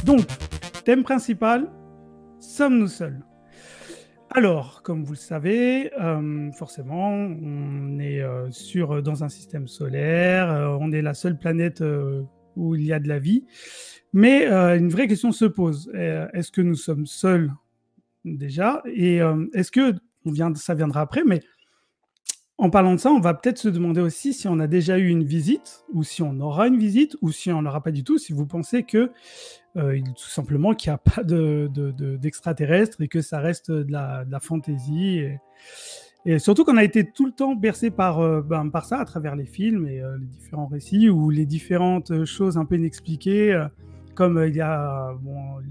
Donc, thème principal, sommes-nous seuls? Alors, comme vous le savez, forcément, on est dans un système solaire, on est la seule planète où il y a de la vie. Mais une vraie question se pose. Est-ce que nous sommes seuls déjà? Et est-ce que, ça viendra après, mais en parlant de ça, on va peut-être se demander aussi si on a déjà eu une visite, ou si on aura une visite, ou si on n'aura pas du tout, si vous pensez que tout simplement qu'il n'y a pas d'extraterrestres et que ça reste de la fantaisie. Et surtout qu'on a été tout le temps bercé par ça à travers les films et les différents récits ou les différentes choses un peu inexpliquées, comme il y a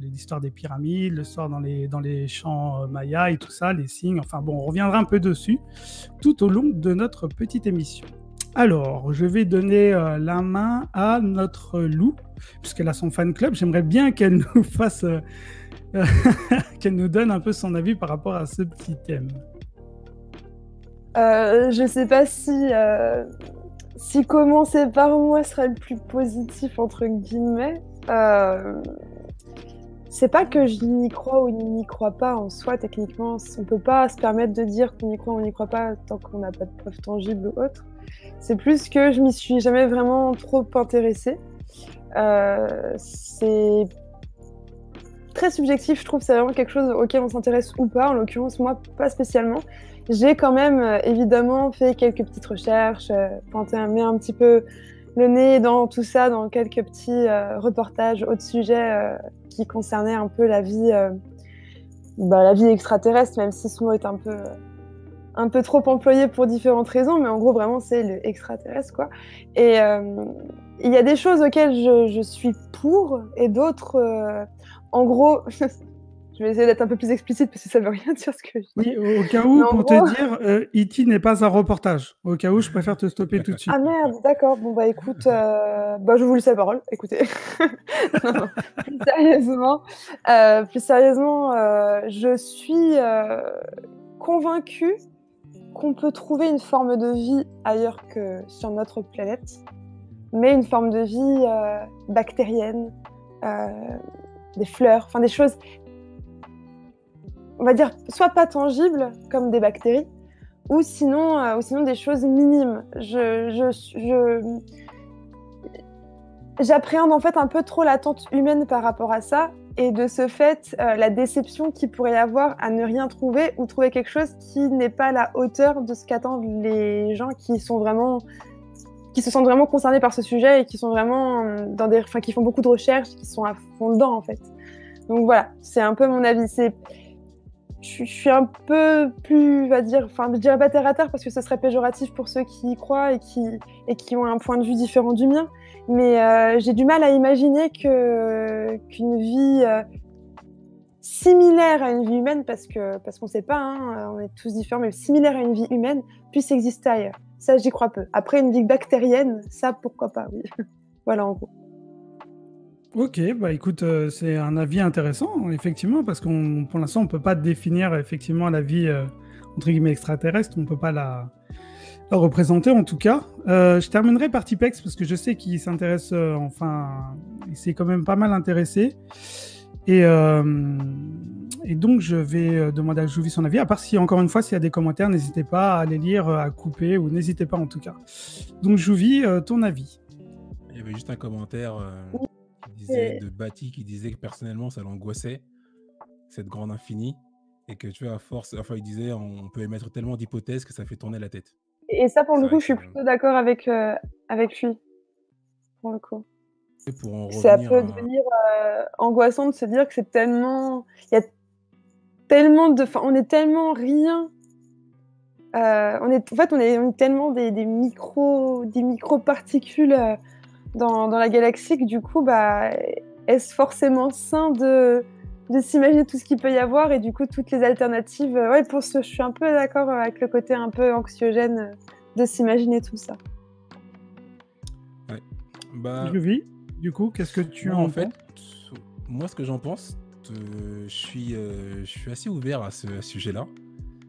l'histoire des pyramides, l'histoire dans les champs mayas et tout ça, les signes. Enfin bon, on reviendra un peu dessus tout au long de notre petite émission. Alors, je vais donner la main à notre Lou, puisqu'elle a son fan club. J'aimerais bien qu'elle nous fasse, qu'elle nous donne un peu son avis par rapport à ce petit thème. Je sais pas si commencer par moi serait le plus positif, entre guillemets. C'est pas que je n'y crois ou n'y crois pas en soi, techniquement. On peut pas se permettre de dire qu'on y croit ou on n'y croit pas tant qu'on n'a pas de preuves tangibles ou autres. C'est plus que je m'y suis jamais vraiment trop intéressée. C'est très subjectif, je trouve. C'est vraiment quelque chose auquel on s'intéresse ou pas. En l'occurrence, moi, pas spécialement. J'ai quand même, évidemment, fait quelques petites recherches, mis un petit peu le nez dans tout ça, dans quelques petits reportages, autres sujets qui concernaient un peu la vie extraterrestre, même si ce mot est un peu trop employé pour différentes raisons, mais en gros, vraiment, c'est le extraterrestre, quoi. Et il y a des choses auxquelles je suis pour, et d'autres, en gros, je vais essayer d'être un peu plus explicite, parce que ça veut rien dire ce que je dis. Oui, au cas où, pour te dire, E.T. n'est pas un reportage. Au cas où, je préfère te stopper tout de suite. Ah merde, d'accord, bon bah écoute, je vous laisse la parole, écoutez. Non, plus sérieusement, je suis convaincue qu'on peut trouver une forme de vie ailleurs que sur notre planète, mais une forme de vie bactérienne, des fleurs, enfin des choses, on va dire, soit pas tangibles, comme des bactéries, ou sinon des choses minimes. J'appréhende en fait un peu trop l'attente humaine par rapport à ça, et de ce fait, la déception qu'il pourrait y avoir à ne rien trouver, ou trouver quelque chose qui n'est pas à la hauteur de ce qu'attendent les gens qui se sentent vraiment concernés par ce sujet et qui sont vraiment qui font beaucoup de recherches, qui sont à fond dedans en fait. Donc voilà, c'est un peu mon avis. Je suis un peu plus, je dirais pas terre à terre parce que ce serait péjoratif pour ceux qui y croient et qui ont un point de vue différent du mien, mais j'ai du mal à imaginer qu'une vie similaire à une vie humaine, parce qu'on sait pas, hein, on est tous différents, mais similaire à une vie humaine puisse exister ailleurs. Ça, j'y crois peu. Après, une vie bactérienne, ça, pourquoi pas, oui. Voilà, en gros. Ok, bah écoute, c'est un avis intéressant, effectivement, parce pour l'instant, on peut pas définir effectivement la vie entre guillemets extraterrestre, on peut pas la représenter en tout cas. Je terminerai par Tipex parce que je sais qu'il s'intéresse, il s'est quand même pas mal intéressé, et donc je vais demander à Jouvi son avis. À part si encore une fois, s'il y a des commentaires, n'hésitez pas à les lire, à couper, ou n'hésitez pas en tout cas. Donc Jouvi, ton avis? Il y avait juste un commentaire. De Bati qui disait que personnellement ça l'angoissait, cette grande infinie, et que tu vois, à force, il disait on peut émettre tellement d'hypothèses que ça fait tourner la tête. Et ça, pour le coup, je suis plutôt d'accord avec lui, pour le coup. Ça peut devenir angoissant de se dire que c'est tellement, il y a tellement on est tellement rien. On est tellement des micro-particules dans la galaxie que du coup, est-ce forcément sain de s'imaginer tout ce qu'il peut y avoir, et du coup toutes les alternatives. Je suis un peu d'accord avec le côté un peu anxiogène de s'imaginer tout ça. Ouais. Jouvi, du coup, qu'est-ce que tu en penses? Moi, ce que j'en pense, je suis assez ouvert à ce sujet-là.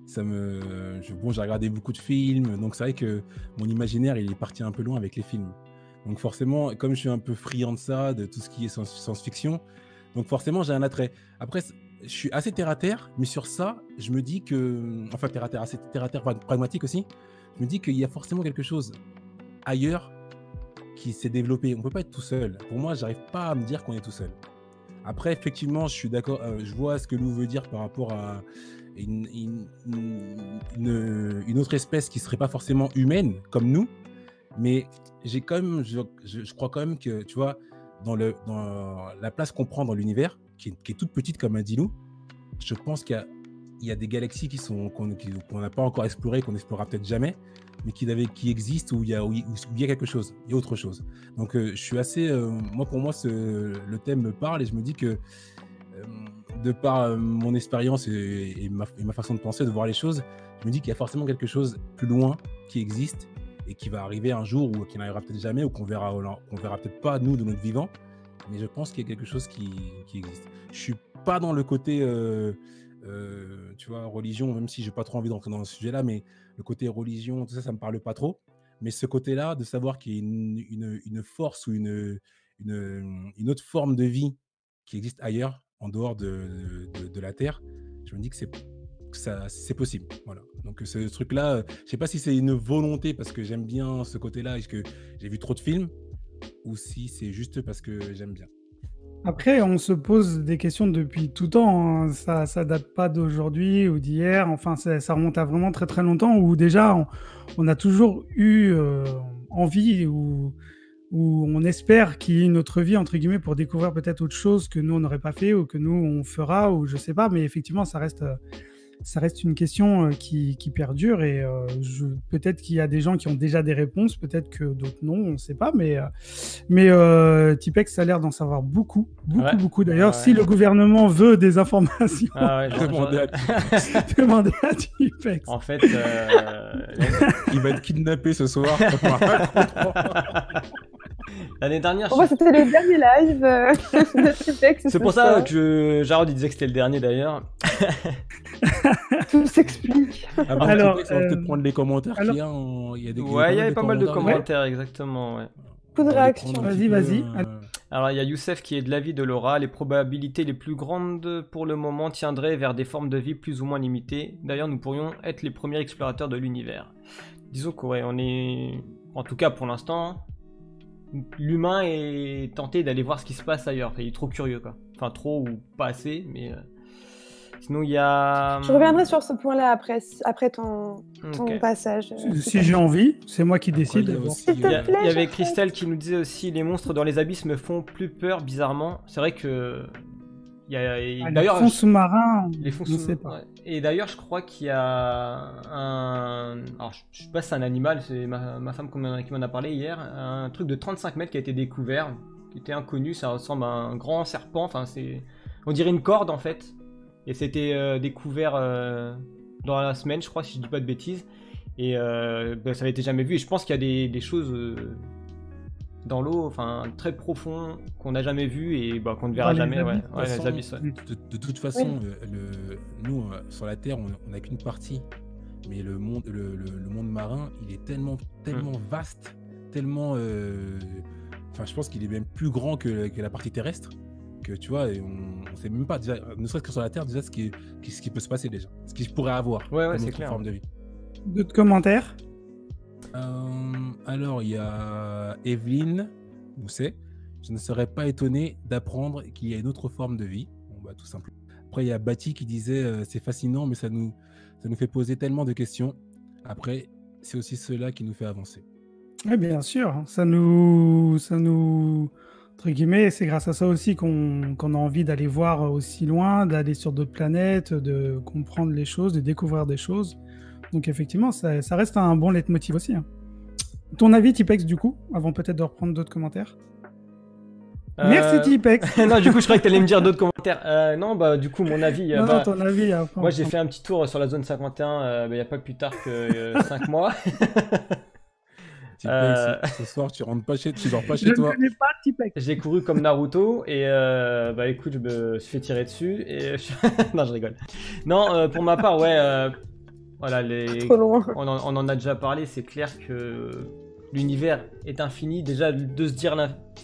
J'ai regardé beaucoup de films, donc c'est vrai que mon imaginaire il est parti un peu loin avec les films. Donc forcément, comme je suis un peu friand de ça, de tout ce qui est science-fiction, Donc forcément, j'ai un attrait. Après, je suis assez terre-à-terre, mais sur ça, je me dis que... Enfin, terre-à-terre, assez terre-à-terre pragmatique aussi. Je me dis qu'il y a forcément quelque chose ailleurs qui s'est développé. On ne peut pas être tout seul. Pour moi, j'arrive pas à me dire qu'on est tout seul. Après, effectivement, je suis d'accord. Je vois ce que Lou veut dire par rapport à une autre espèce qui ne serait pas forcément humaine, comme nous. Mais j'ai quand même, je crois quand même que, tu vois, dans la place qu'on prend dans l'univers, qui est toute petite comme un Dilou, je pense qu'il y a des galaxies qu'on n'a pas encore explorées, qu'on n'explorera peut-être jamais, mais qui existent, où il y a quelque chose, il y a autre chose. Donc je suis assez... pour moi, le thème me parle et je me dis que de par mon expérience et ma façon de penser, de voir les choses, je me dis qu'il y a forcément quelque chose plus loin qui existe et qui va arriver un jour ou qui n'arrivera peut-être jamais ou qu'on verra peut-être pas nous de notre vivant, mais je pense qu'il y a quelque chose qui existe. Je suis pas dans le côté tu vois, religion, même si j'ai pas trop envie d'entrer dans ce sujet-là, mais le côté religion, tout ça, ça me parle pas trop. Mais ce côté-là, de savoir qu'il y a une force ou une autre forme de vie qui existe ailleurs, en dehors de la Terre, je me dis que c'est possible. Voilà. Donc ce truc-là, je sais pas si c'est une volonté parce que j'aime bien ce côté-là et que j'ai vu trop de films, ou si c'est juste parce que j'aime bien. Après, on se pose des questions depuis tout temps, hein. Ça date pas d'aujourd'hui ou d'hier. Enfin, ça remonte à vraiment très très longtemps où déjà on a toujours eu envie ou on espère qu'il y ait une autre vie entre guillemets pour découvrir peut-être autre chose que nous on n'aurait pas fait ou que nous on fera ou je sais pas. Mais effectivement, ça reste une question qui perdure et peut-être qu'il y a des gens qui ont déjà des réponses, peut-être que d'autres non, on ne sait pas, mais Tipex a l'air d'en savoir beaucoup. D'ailleurs, si le gouvernement veut des informations, demandez à Tipex. En fait, il va être kidnappé ce soir. L'année dernière... Pour moi, c'était le dernier live de Tipex. C'est pour ça que Jarod disait que c'était le dernier d'ailleurs. Tout s'explique. Alors, on va peut-être prendre les commentaires qu'il y a. Il y avait pas mal de commentaires, exactement. Ouais. Beaucoup de réactions. Vas-y. Alors, il y a Youssef qui est de l'avis de Laura. Les probabilités les plus grandes pour le moment tiendraient vers des formes de vie plus ou moins limitées. D'ailleurs, nous pourrions être les premiers explorateurs de l'univers. Disons qu'on est... En tout cas, pour l'instant, l'humain est tenté d'aller voir ce qui se passe ailleurs. Il est trop curieux, quoi. Enfin, trop ou pas assez, mais... Sinon, il y a... Je reviendrai sur ce point-là après ton passage. Si j'ai envie, c'est moi qui décide. S'il te plaît, il y avait Christelle qui nous disait aussi les monstres dans les abysses me font plus peur, bizarrement. C'est vrai que... d'ailleurs, les fonds sous-marins, je sais pas. Ouais. Et d'ailleurs, je crois qu'il y a un... Alors, je sais pas si c'est un animal, c'est ma femme qui m'en a parlé hier. Un truc de 35 mètres qui a été découvert, qui était inconnu. Ça ressemble à un grand serpent. Enfin, on dirait une corde, en fait. Et c'était découvert dans la semaine, je crois, si je dis pas de bêtises. Et ça avait été jamais vu. Et je pense qu'il y a des choses dans l'eau, enfin très profond, qu'on n'a jamais vu et qu'on ne verra jamais. Les abysses. De toute façon, nous, sur la Terre, on n'a qu'une partie. Mais le monde marin, il est tellement vaste, tellement... je pense qu'il est même plus grand que la partie terrestre. Que tu vois, et on sait même pas déjà, ne serait-ce que sur la Terre, déjà ce qui peut se passer déjà, ce qu'il pourrait avoir comme c'est autre clair. forme de vie. D'autres commentaires? Alors il y a Evelyne Mousset. Je ne serais pas étonné d'apprendre qu'il y a une autre forme de vie. Bon, tout simplement. Après il y a Bati qui disait c'est fascinant, mais ça nous fait poser tellement de questions. Après c'est aussi cela qui nous fait avancer. Oui, bien sûr, ça nous entre guillemets, c'est grâce à ça aussi qu'on a envie d'aller voir aussi loin, d'aller sur d'autres planètes, de comprendre les choses, de découvrir des choses. Donc effectivement, ça reste un bon leitmotiv aussi. Hein. Ton avis, Tipex, du coup, avant peut-être de reprendre d'autres commentaires? Merci, Tipex. Non, du coup, je croyais que tu allais me dire d'autres commentaires. Non, du coup, mon avis... non, ton avis. Moi, j'ai fait un petit tour sur la zone 51 il n'y a pas plus tard que 5 mois. Ce soir, tu dors pas chez toi. Je ne connais pas Tipex. J'ai couru comme Naruto et écoute, je me suis fait tirer dessus et non, je rigole. Non, pour ma part, voilà, trop loin. On en a déjà parlé. C'est clair que l'univers est infini. Déjà, de se dire,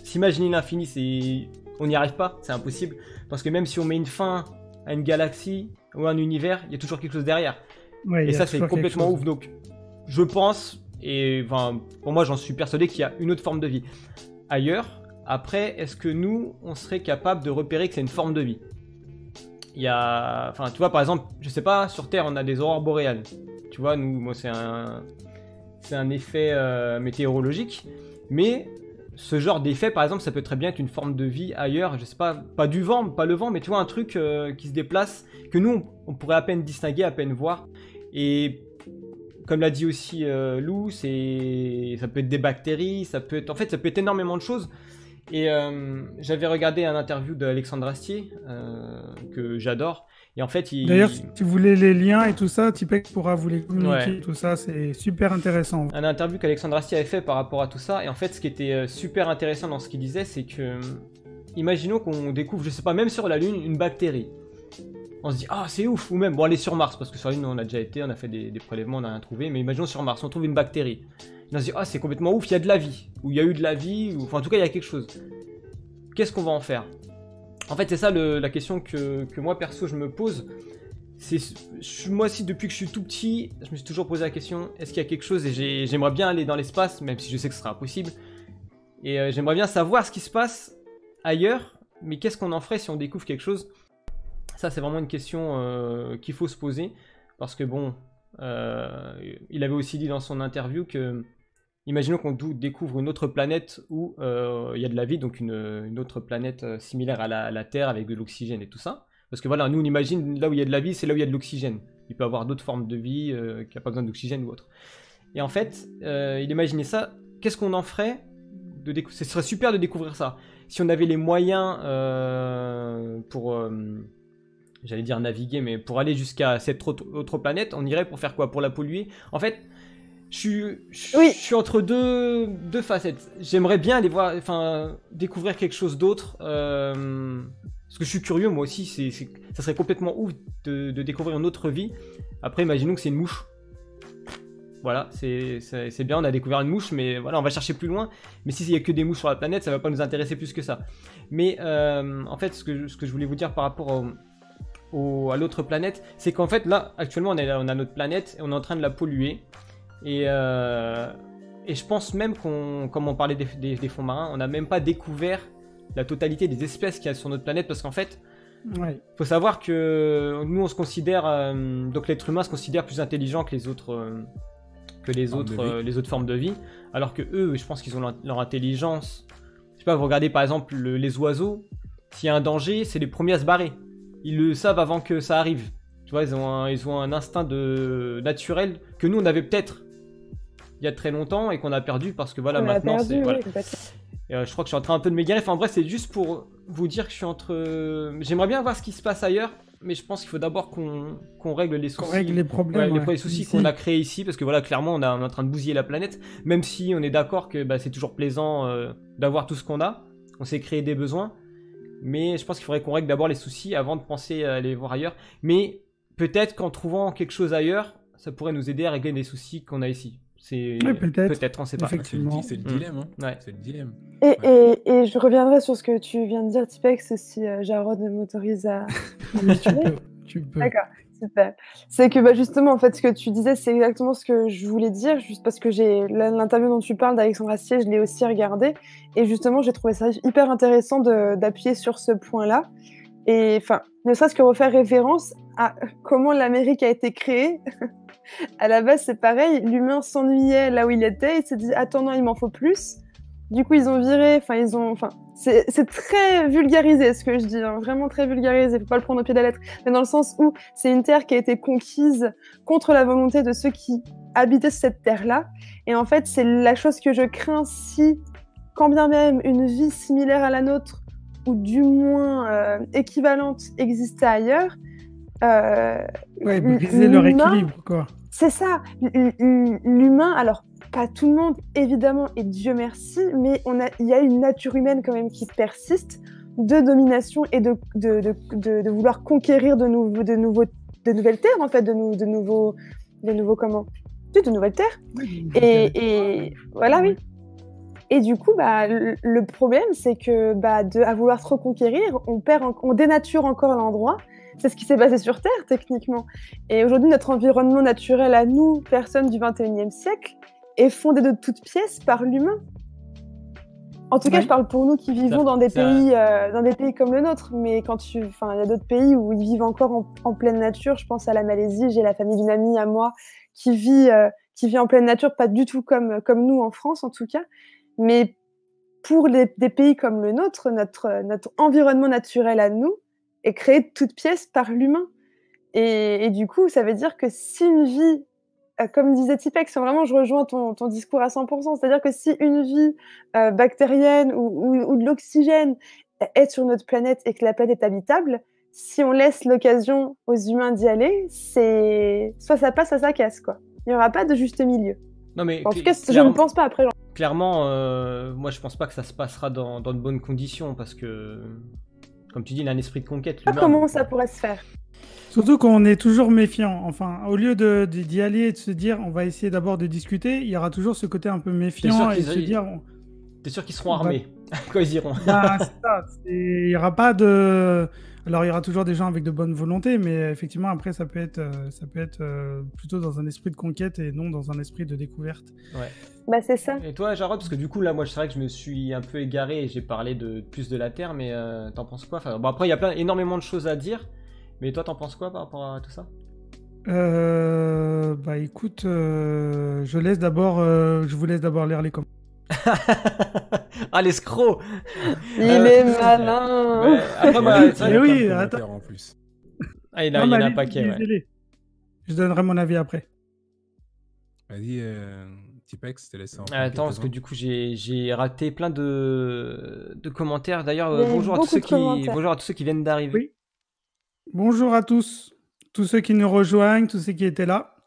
s'imaginer l'infini, c'est on n'y arrive pas, c'est impossible. Parce que même si on met une fin à une galaxie ou un univers, il y a toujours quelque chose derrière. Ouais, Et ça, c'est complètement ouf. Donc, je pense, et enfin, pour moi, j'en suis persuadé qu'il y a une autre forme de vie ailleurs. Après, est-ce que nous, on serait capable de repérer que c'est une forme de vie? Il y a, enfin, tu vois, par exemple, je sais pas, sur Terre, on a des aurores boréales. Tu vois, nous, moi, c'est un effet météorologique, mais ce genre d'effet, par exemple, ça peut très bien être une forme de vie ailleurs. Je sais pas du vent, pas le vent, mais tu vois, un truc qui se déplace que nous, on pourrait à peine distinguer, à peine voir. Et comme l'a dit aussi Lou, ça peut être des bactéries, ça peut être énormément de choses. Et j'avais regardé un interview d'Alexandre Astier, que j'adore. Et en fait, D'ailleurs, si vous voulez les liens et tout ça, Tipec pourra vous les communiquer. Ouais. Tout ça, c'est super intéressant. Un interview qu'Alexandre Astier avait fait par rapport à tout ça. Et en fait, ce qui était super intéressant dans ce qu'il disait, c'est que, imaginons qu'on découvre, je sais pas, même sur la Lune, une bactérie. On se dit, ah, c'est ouf, ou même, bon, aller sur Mars, parce que sur la Lune, on a déjà été, on a fait des prélèvements, on n'a rien trouvé, mais imaginons sur Mars, on trouve une bactérie. On se dit, ah, c'est complètement ouf, il y a de la vie, ou il y a eu de la vie, ou enfin, en tout cas, il y a quelque chose. Qu'est-ce qu'on va en faire? En fait, c'est ça la question que moi, perso, je me pose. Moi aussi, depuis que je suis tout petit, je me suis toujours posé la question, est-ce qu'il y a quelque chose? Et j'aimerais bien aller dans l'espace, même si je sais que ce sera impossible. Et j'aimerais bien savoir ce qui se passe ailleurs, mais qu'est-ce qu'on en ferait si on découvre quelque chose? Ça, c'est vraiment une question qu'il faut se poser, parce que bon, il avait aussi dit dans son interview que, imaginons qu'on découvre une autre planète où il y a de la vie, donc une autre planète similaire à la Terre avec de l'oxygène et tout ça. Parce que voilà, nous on imagine là où il y a de la vie, c'est là où il y a de l'oxygène. Il peut y avoir d'autres formes de vie qui n'ont pas besoin d'oxygène ou autre. Et en fait, il imaginait ça, qu'est-ce qu'on en ferait? Ce serait super de découvrir ça. Si on avait les moyens pour... j'allais dire naviguer, mais pour aller jusqu'à cette autre planète, on irait pour faire quoi? Pour la polluer? En fait, je suis entre deux facettes. J'aimerais bien aller voir, enfin, découvrir quelque chose d'autre. Parce que je suis curieux, moi aussi. Ça serait complètement ouf de découvrir une autre vie. Après, imaginons que c'est une mouche. Voilà, c'est bien, on a découvert une mouche, mais voilà, on va chercher plus loin. Mais s'il n'y a que des mouches sur la planète, ça va pas nous intéresser plus que ça. Mais en fait, ce que je voulais vous dire par rapport à l'autre planète, c'est qu'en fait, là, actuellement, on a notre planète et on est en train de la polluer. Et je pense même comme on parlait des fonds marins, on n'a même pas découvert la totalité des espèces qu'il y a sur notre planète, parce qu'en fait, faut savoir que nous, on se considère, donc l'être humain se considère plus intelligent que les autres formes de vie, alors que eux, je pense qu'ils ont leur intelligence. Je sais pas, vous regardez par exemple les oiseaux, s'il y a un danger, c'est les premiers à se barrer. Ils le savent avant que ça arrive. Tu vois, ils ont un instinct naturel que nous, on avait peut-être il y a très longtemps et qu'on a perdu parce que voilà, maintenant, c'est... Voilà. Je crois que je suis en train un peu de m'égarer. Enfin bref, c'est juste pour vous dire que je suis entre... J'aimerais bien voir ce qui se passe ailleurs, mais je pense qu'il faut d'abord qu'on règle les soucis. Qu'on règle les problèmes. Les soucis qu'on a créés ici, parce que voilà, clairement, on est en train de bousiller la planète, même si on est d'accord que c'est toujours plaisant d'avoir tout ce qu'on a. On s'est créé des besoins, mais je pense qu'il faudrait qu'on règle d'abord les soucis avant de penser à aller voir ailleurs. Mais peut-être qu'en trouvant quelque chose ailleurs, ça pourrait nous aider à régler les soucis qu'on a ici. Peut-être, on ne sait pas. Effectivement. C'est le dilemme. Hein. Ouais. C'est le dilemme. Et je reviendrai sur ce que tu viens de dire, Tipex, si Jarod m'autorise à... Tu peux. D'accord, super. C'est que justement, en fait, ce que tu disais, c'est exactement ce que je voulais dire, juste parce que l'interview dont tu parles d'Alexandre Astier, je l'ai aussi regardé, et justement, j'ai trouvé ça hyper intéressant d'appuyer sur ce point-là. Et enfin, ne serait-ce que refaire référence à comment l'Amérique a été créée. À la base, c'est pareil, l'humain s'ennuyait là où il était, il s'est dit « Attends, non, il m'en faut plus ». Du coup, ils ont viré, c'est très vulgarisé ce que je dis, hein, vraiment très vulgarisé, faut pas le prendre au pied de la lettre, mais dans le sens où c'est une terre qui a été conquise contre la volonté de ceux qui habitaient cette terre-là. Et en fait, c'est la chose que je crains si, quand bien même une vie similaire à la nôtre, ou du moins équivalente, existait ailleurs, briser leur équilibre, quoi. C'est ça, l'humain, alors pas tout le monde évidemment, et Dieu merci, mais il y a une nature humaine quand même qui persiste de domination et de vouloir conquérir de nouvelles terres en fait, de nouvelles terres. Et voilà, oui. Et du coup, le problème, c'est que à vouloir trop conquérir, on dénature encore l'endroit. C'est ce qui s'est passé sur Terre, techniquement. Et aujourd'hui, notre environnement naturel à nous, personnes du 21e siècle, est fondé de toutes pièces par l'humain. En tout cas, je parle pour nous qui vivons dans des pays comme le nôtre. Mais il y a d'autres pays où ils vivent encore en pleine nature. Je pense à la Malaisie. J'ai la famille d'une amie à moi qui vit en pleine nature, pas du tout comme nous en France, en tout cas. Mais pour des pays comme le nôtre, notre environnement naturel à nous est créé de toutes pièces par l'humain. Et du coup, ça veut dire que si une vie, comme disait Tipex, vraiment je rejoins ton discours à 100%, c'est-à-dire que si une vie bactérienne ou de l'oxygène est sur notre planète et que la planète est habitable, si on laisse l'occasion aux humains d'y aller, c'est soit ça passe, soit ça casse, quoi. Il n'y aura pas de juste milieu. Non, mais en tout cas, je ne pense pas après. Clairement, moi je pense pas que ça se passera dans de bonnes conditions parce que, comme tu dis, il a un esprit de conquête. Comment ça pourrait se faire? Surtout qu'on est toujours méfiant. Enfin, au lieu d'y aller et de se dire on va essayer d'abord de discuter, il y aura toujours ce côté un peu méfiant et de se dire. T'es sûr qu'ils seront armés quand ils iront? C'est ça. Il n'y aura pas de. Alors, il y aura toujours des gens avec de bonnes volontés, mais effectivement, après, ça peut être plutôt dans un esprit de conquête et non dans un esprit de découverte. Ouais. C'est ça. Et toi, Jarod, parce que du coup, là, moi, c'est vrai que je me suis un peu égaré et j'ai parlé plus de la Terre, mais t'en penses quoi? Enfin, bon, après, il y a énormément de choses à dire, mais toi, t'en penses quoi par rapport à tout ça? Écoute, je vous laisse d'abord lire les commentaires. Ah, l'escroc! Il est malin! Après, oui, attends. En plus. Ah, il y en a un paquet, ouais. Je donnerai mon avis après. Vas-y, Tipex, je te laisse en attends, parce que du coup, j'ai raté plein de commentaires. D'ailleurs, bonjour à tous ceux qui viennent d'arriver. Oui. Bonjour à tous ceux qui nous rejoignent, tous ceux qui étaient là.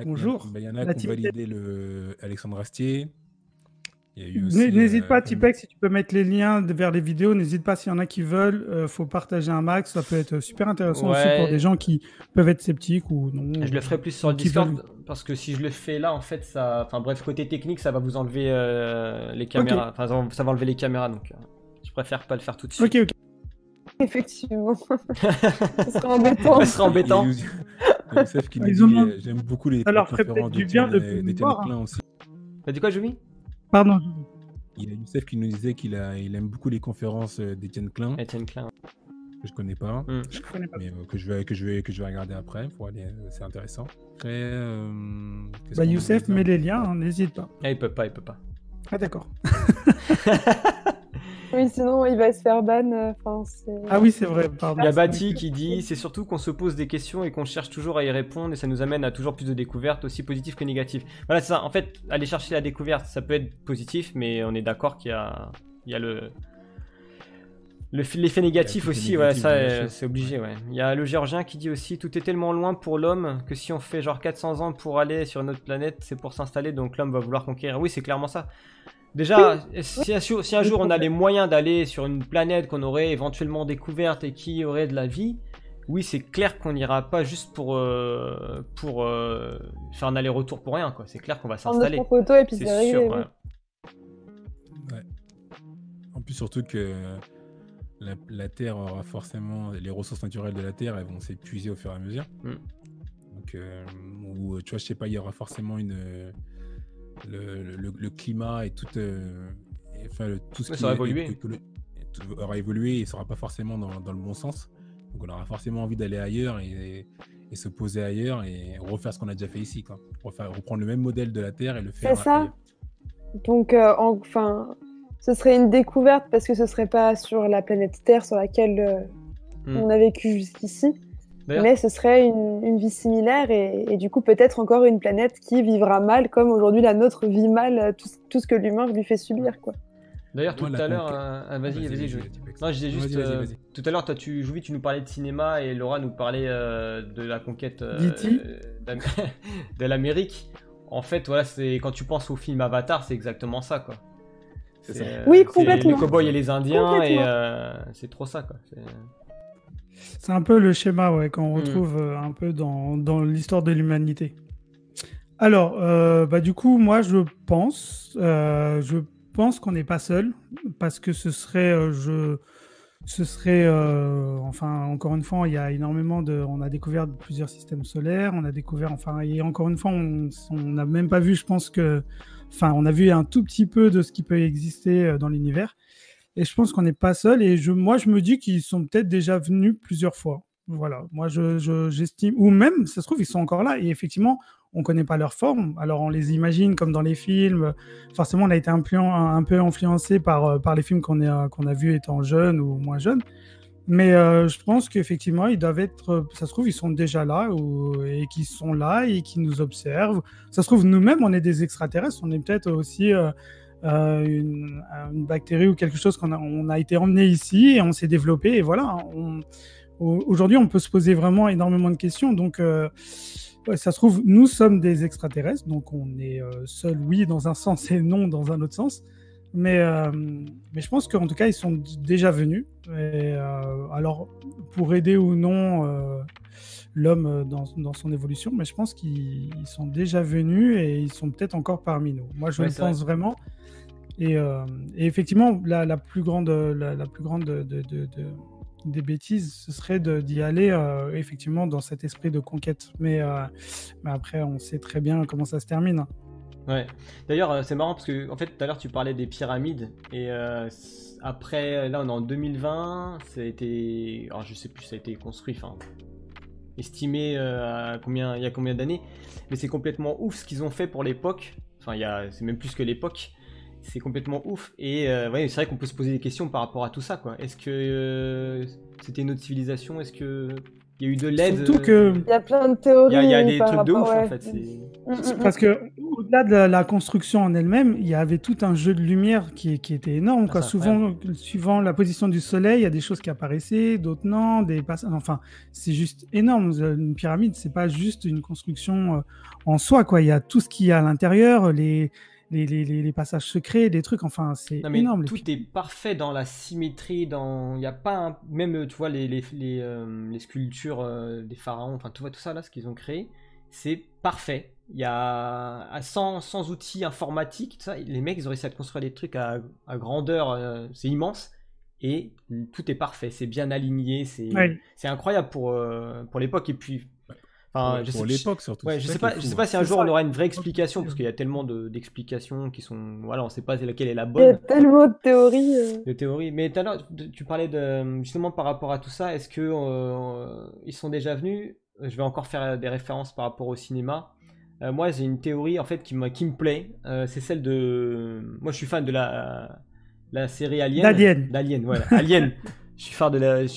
Bonjour. Il y en a qui ont validé le Alexandre Astier. N'hésite pas, Tipex, si tu peux mettre les liens vers les vidéos, n'hésite pas s'il y en a qui veulent, faut partager un max, ça peut être super intéressant aussi pour des gens qui peuvent être sceptiques ou non. Je le ferai plus sur le Discord parce que si je le fais là, en fait, côté technique, ça va vous enlever les caméras, ça va enlever les caméras, donc je préfère pas le faire tout de suite. Ok. Effectivement. Ce serait embêtant. Ce serait embêtant. Youssef qui nous dit, j'aime beaucoup les conférences d'Étienne Klein aussi. T'as dit quoi, Joumi? Pardon. Il y a Youssef qui nous disait qu'il aime beaucoup les conférences d'Étienne Klein. Étienne Klein. Que je connais pas. Je connais pas. Mais que je vais regarder après pour aller, c'est intéressant. Après, Youssef met les liens, n'hésite pas. Ah, il peut pas. Ah d'accord. Oui, sinon il va se faire ban. Ah oui, c'est vrai. Pardon. Il y a Bati qui dit c'est surtout qu'on se pose des questions et qu'on cherche toujours à y répondre et ça nous amène à toujours plus de découvertes, aussi positives que négatives. Voilà, c'est ça. En fait, aller chercher la découverte, ça peut être positif, mais on est d'accord qu'il y a l'effet négatif aussi. Ouais, ça c'est obligé. Ouais. Il y a le Géorgien qui dit aussi tout est tellement loin pour l'homme que si on fait genre 400 ans pour aller sur une autre planète, c'est pour s'installer, donc l'homme va vouloir conquérir. Oui, c'est clairement ça. Déjà, si un jour on a les moyens d'aller sur une planète qu'on aurait éventuellement découverte et qui aurait de la vie, oui, c'est clair qu'on n'ira pas juste pour faire un aller-retour pour rien, quoi. C'est clair qu'on va s'installer. Photo et puis c'est sûr. Ouais. En plus, surtout que la Terre aura forcément les ressources naturelles de la Terre, elles vont s'épuiser au fur et à mesure. Donc, tu vois, je sais pas, il y aura forcément le climat et tout ce qui aura évolué. Aura évolué et ne sera pas forcément dans le bon sens. Donc on aura forcément envie d'aller ailleurs et se poser ailleurs et refaire ce qu'on a déjà fait ici, quoi. Reprendre le même modèle de la Terre et le faire. C'est ça. Ailleurs. Donc ce serait une découverte parce que ce serait pas sur la planète Terre sur laquelle on a vécu jusqu'ici. Mais ce serait une vie similaire et du coup peut-être encore une planète qui vivra mal comme aujourd'hui la nôtre vit mal tout ce que l'humain lui fait subir, quoi. D'ailleurs tout à l'heure, vas-y, Joumi. Non, je disais juste, vas-y. tout à l'heure Joumi, tu nous parlais de cinéma et Laura nous parlait de la conquête de l'Amérique. En fait, voilà, c'est quand tu penses au film Avatar, c'est exactement ça, quoi. Oui, complètement. Les cow-boys et les Indiens et c'est trop ça, quoi. C'est un peu le schéma qu'on retrouve un peu dans l'histoire de l'humanité. Alors, du coup, moi, je pense pense qu'on n'est pas seul, parce que ce serait, enfin, encore une fois, il y a énormément on a découvert plusieurs systèmes solaires, on a découvert, enfin, et encore une fois, on n'a même pas vu, je pense enfin, on a vu un tout petit peu de ce qui peut exister dans l'univers, et je pense qu'on n'est pas seul, et moi, je me dis qu'ils sont peut-être déjà venus plusieurs fois. Voilà, moi, j'estime, ou même, ça se trouve, ils sont encore là, et effectivement, on ne connaît pas leur forme, alors on les imagine comme dans les films, forcément, on a été un peu influencé par les films qu'on a vus étant jeunes ou moins jeunes, mais je pense qu'effectivement, ils doivent être, ça se trouve, ils sont déjà là, et qu'ils sont là, et qui nous observent. Ça se trouve, nous-mêmes, on est des extraterrestres, on est peut-être aussi une bactérie ou quelque chose on a été emmené ici, et on s'est développé, et voilà, aujourd'hui, on peut se poser vraiment énormément de questions, donc ça se trouve, nous sommes des extraterrestres, donc on est seuls, oui, dans un sens, et non dans un autre sens. Mais je pense qu'en tout cas, ils sont déjà venus. Et, alors, pour aider ou non l'homme dans son évolution, mais je pense qu'ils sont déjà venus, et ils sont peut-être encore parmi nous. Moi, je le pense vraiment. Et effectivement, la plus grande des bêtises, ce serait d'y aller effectivement dans cet esprit de conquête. Mais après, on sait très bien comment ça se termine. Ouais. D'ailleurs, c'est marrant parce que en fait, tout à l'heure, tu parlais des pyramides, et après, là, on est en 2020, ça a été, alors je sais plus, ça a été construit, enfin, estimé il y a combien d'années, mais c'est complètement ouf ce qu'ils ont fait pour l'époque. Enfin, c'est même plus que l'époque. C'est complètement ouf, et ouais, c'est vrai qu'on peut se poser des questions par rapport à tout ça, quoi. Est-ce que c'était une autre civilisation? Est-ce que il y a eu de l'aide? Surtout que il y a plein de théories. Il y a des trucs de ouf, en fait. Parce que au-delà de la construction en elle-même, il y avait tout un jeu de lumière qui était énorme, quoi. Souvent, suivant la position du soleil, il y a des choses qui apparaissaient, d'autres non, enfin, c'est juste énorme. Une pyramide, c'est pas juste une construction en soi, quoi. Il y a tout ce qu'il y a à l'intérieur, les passages secrets, des trucs, enfin, c'est énorme. Tout est parfait dans la symétrie, il n'y a pas même, tu vois, les sculptures des pharaons, enfin, tu vois, tout ça, là, ce qu'ils ont créé, c'est parfait. Il y a, sans outils informatiques, tout ça, les mecs, ils ont réussi à construire des trucs à grandeur, c'est immense, et tout est parfait, c'est bien aligné, c'est incroyable pour l'époque, et puis... Enfin, pour l'époque surtout. Ouais, je sais pas si un jour on aura une vraie explication, parce qu'il y a tellement d'explications qui sont, voilà, on sait pas laquelle est la bonne. Il y a tellement de théories. De théories. Mais tout à l'heure, tu parlais justement par rapport à tout ça. Est-ce que ils sont déjà venus? Je vais encore faire des références par rapport au cinéma. Moi, j'ai une théorie en fait qui me plaît. C'est celle de. Moi, je suis fan de la série Alien. D'Alien, voilà. Alien. Je suis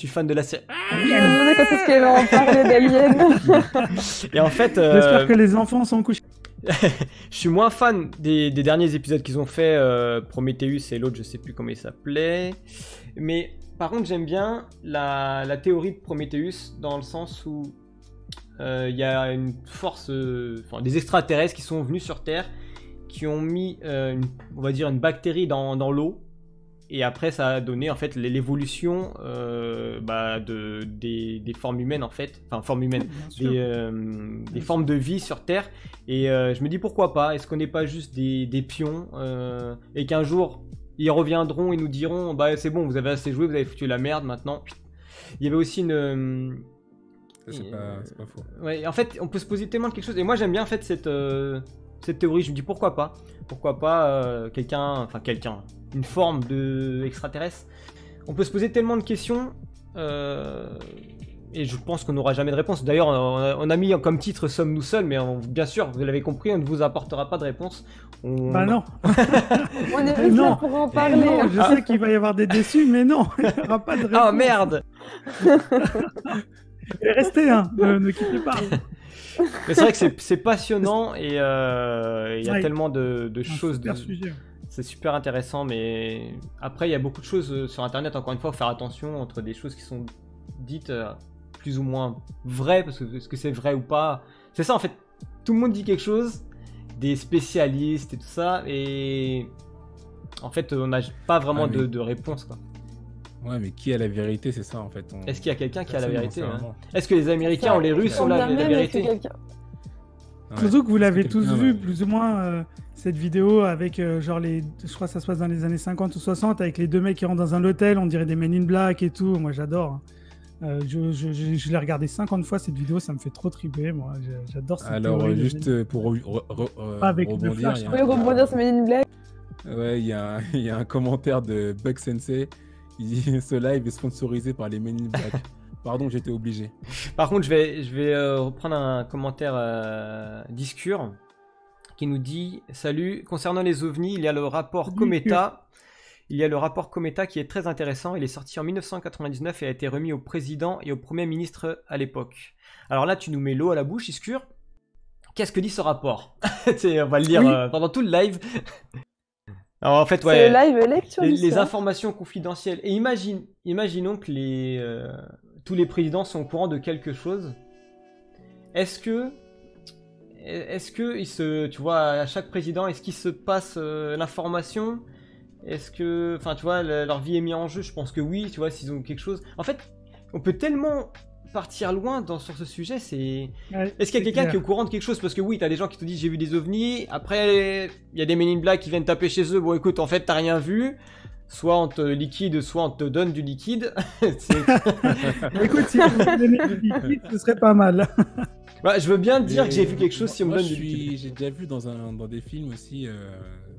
fan de la série. Je me demandais quand est-ce qu'elle va en parler d'Alien. Et en fait, j'espère que les enfants sont couchés. Je suis moins fan des derniers épisodes qu'ils ont fait, Prometheus et l'autre, je sais plus comment il s'appelait. Mais par contre, j'aime bien la théorie de Prometheus dans le sens où il y a une force, des extraterrestres qui sont venus sur Terre, qui ont mis, on va dire, une bactérie dans l'eau. Et après, ça a donné en fait l'évolution des formes humaines en fait, enfin formes humaines, des formes de vie sur Terre. Et je me dis pourquoi pas. Est-ce qu'on n'est pas juste des pions et qu'un jour ils reviendront et nous diront bah c'est bon, vous avez assez joué, vous avez foutu la merde maintenant. Il y avait aussi une. C'est pas faux. Ouais, en fait, on peut se poser tellement de quelque chose. Et moi, j'aime bien en fait cette théorie. Je me dis pourquoi pas quelqu'un, une forme de extraterrestre. On peut se poser tellement de questions et je pense qu'on n'aura jamais de réponse. D'ailleurs, on a mis comme titre Sommes-nous seuls, mais bien sûr, vous l'avez compris, on ne vous apportera pas de réponse. Bah non. On est juste là pour en parler. Non, je sais qu'il va y avoir des déçus, mais non, il n'y aura pas de réponse. Ah merde. Restez, hein, ne quittez pas. Mais c'est vrai que c'est passionnant et il y a tellement de choses. Super sujet. C'est super intéressant, mais après il y a beaucoup de choses sur internet, encore une fois, il faut faire attention entre des choses qui sont dites plus ou moins vraies, parce que est-ce que c'est vrai ou pas, c'est ça en fait, tout le monde dit quelque chose, des spécialistes et tout ça, et en fait on n'a pas vraiment de réponse quoi. Ouais, mais qui a la vérité, c'est ça en fait. Est-ce qu'il y a quelqu'un qui a la vérité, hein? Est-ce que les Américains ou les Russes ont la vérité? Surtout que vous l'avez C'est tous quelqu'un, vu, plus ou moins, cette vidéo avec genre je crois que ça se passe dans les années 50 ou 60, avec les deux mecs qui rentrent dans un hôtel, on dirait des Men in Black et tout. Moi, j'adore. Je l'ai regardé 50 fois cette vidéo, ça me fait trop triper. Moi, j'adore cette Alors, théorie. juste pour Avec le rebondir, flash. il y a Oui, rebondir sur Men in Black. ouais, il y a un commentaire de Bug Sensei. Il dit ce live est sponsorisé par les Men in Black. Pardon, j'étais obligé. Par contre, je vais reprendre un commentaire Discure qui nous dit salut, concernant les ovnis, il y a le rapport Cometa. Il y a le rapport Cometa qui est très intéressant. Il est sorti en 1999 et a été remis au président et au premier ministre à l'époque. Alors là, tu nous mets l'eau à la bouche, Discure. Qu'est-ce que dit ce rapport? On va le lire pendant tout le live. Alors en fait, ouais, C'est le live lecture. les informations confidentielles. Et imaginons que tous les présidents sont au courant de quelque chose. Est-ce que tu vois, à chaque président, est-ce qu'il se passe l'information? Est-ce que, enfin, tu vois, leur vie est mise en jeu? Je pense que oui, tu vois, s'ils ont quelque chose. En fait, on peut tellement partir loin sur ce sujet. Est-ce qu'il y a quelqu'un qui est au courant de quelque chose? Parce que oui, t'as des gens qui te disent j'ai vu des ovnis. Après, il y a des Men in Black qui viennent taper chez eux. Bon, écoute, en fait, t'as rien vu. Soit on te liquide, soit on te donne du liquide. Écoute, si on me donnait du liquide, ce serait pas mal. Bah, je veux bien te dire que j'ai vu quelque chose si on me donne du liquide. J'ai déjà vu dans des films aussi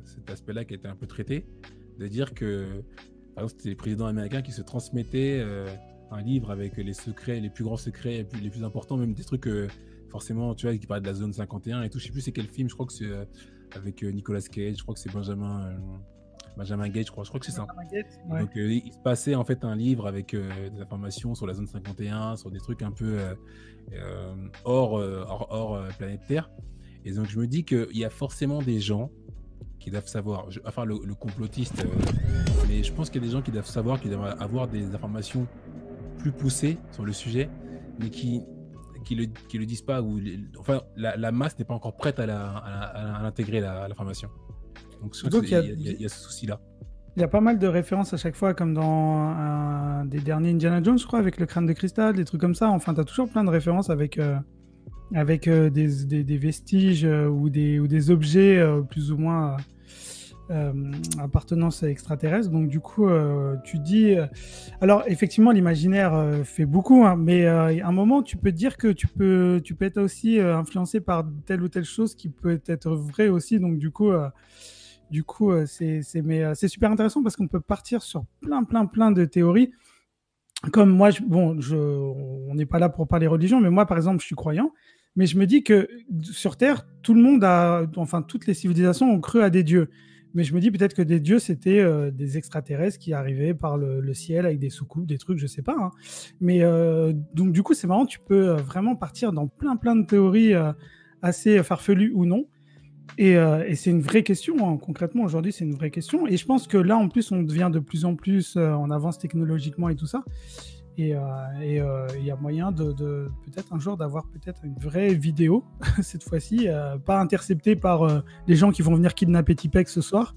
cet aspect-là qui a été un peu traité, de dire que, par exemple, c'était les présidents américains qui se transmettaient un livre avec les secrets, les plus grands secrets, les plus importants, même des trucs forcément, tu vois, qui parlaient de la zone 51 et tout. Je sais plus c'est quel film, je crois que c'est avec Nicolas Cage, je crois que c'est Benjamin Gates, je crois que c'est ça. Ouais. Donc il se passait en fait un livre avec des informations sur la zone 51, sur des trucs un peu hors planète Terre. Et donc je me dis qu'il y a forcément des gens qui doivent savoir, enfin le complotiste, mais je pense qu'il y a des gens qui doivent savoir, qui doivent avoir des informations plus poussées sur le sujet, mais qui le disent pas, ou enfin la masse n'est pas encore prête à l'intégrer, l'information. Donc il y a ce souci-là. Il y a pas mal de références à chaque fois, comme dans un des derniers Indiana Jones, je crois, avec le crâne de cristal, des trucs comme ça. Enfin, tu as toujours plein de références avec des vestiges ou des objets plus ou moins appartenance extraterrestre. Donc du coup, tu dis... alors effectivement, l'imaginaire fait beaucoup, hein, mais à un moment, tu peux te dire que tu peux être aussi influencé par telle ou telle chose qui peut être vraie aussi. Donc du coup, c'est super intéressant parce qu'on peut partir sur plein de théories. Comme moi, on n'est pas là pour parler religion, mais moi, par exemple, je suis croyant. Mais je me dis que sur Terre, toutes les civilisations ont cru à des dieux. Mais je me dis peut-être que des dieux, c'était des extraterrestres qui arrivaient par le ciel avec des soucoupes, des trucs, je sais pas. Hein. Mais donc du coup, c'est marrant, tu peux vraiment partir dans plein de théories assez farfelues ou non. Et c'est une vraie question, hein. Concrètement, aujourd'hui, c'est une vraie question. Et je pense que là, en plus, on devient de plus en plus en avance technologiquement et tout ça. Et il y a moyen de peut-être un jour d'avoir peut-être une vraie vidéo, cette fois-ci, pas interceptée par les gens qui vont venir kidnapper Tipex ce soir.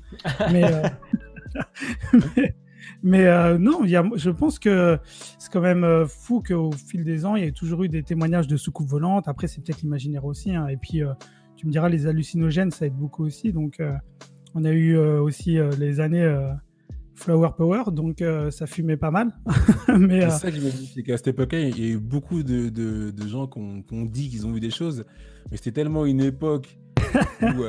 Mais, non, je pense que c'est quand même fou qu'au fil des ans, il y ait toujours eu des témoignages de soucoupes volantes. Après, c'est peut-être l'imaginaire aussi. Hein. Et puis, tu me diras, les hallucinogènes, ça aide beaucoup aussi. Donc, on a eu aussi les années Flower Power, donc ça fumait pas mal. Mais, c'est ça que je me dis, c'est qu'à cette époque-là, il y a eu beaucoup de gens qui ont dit qu'ils ont vu des choses, mais c'était tellement une époque où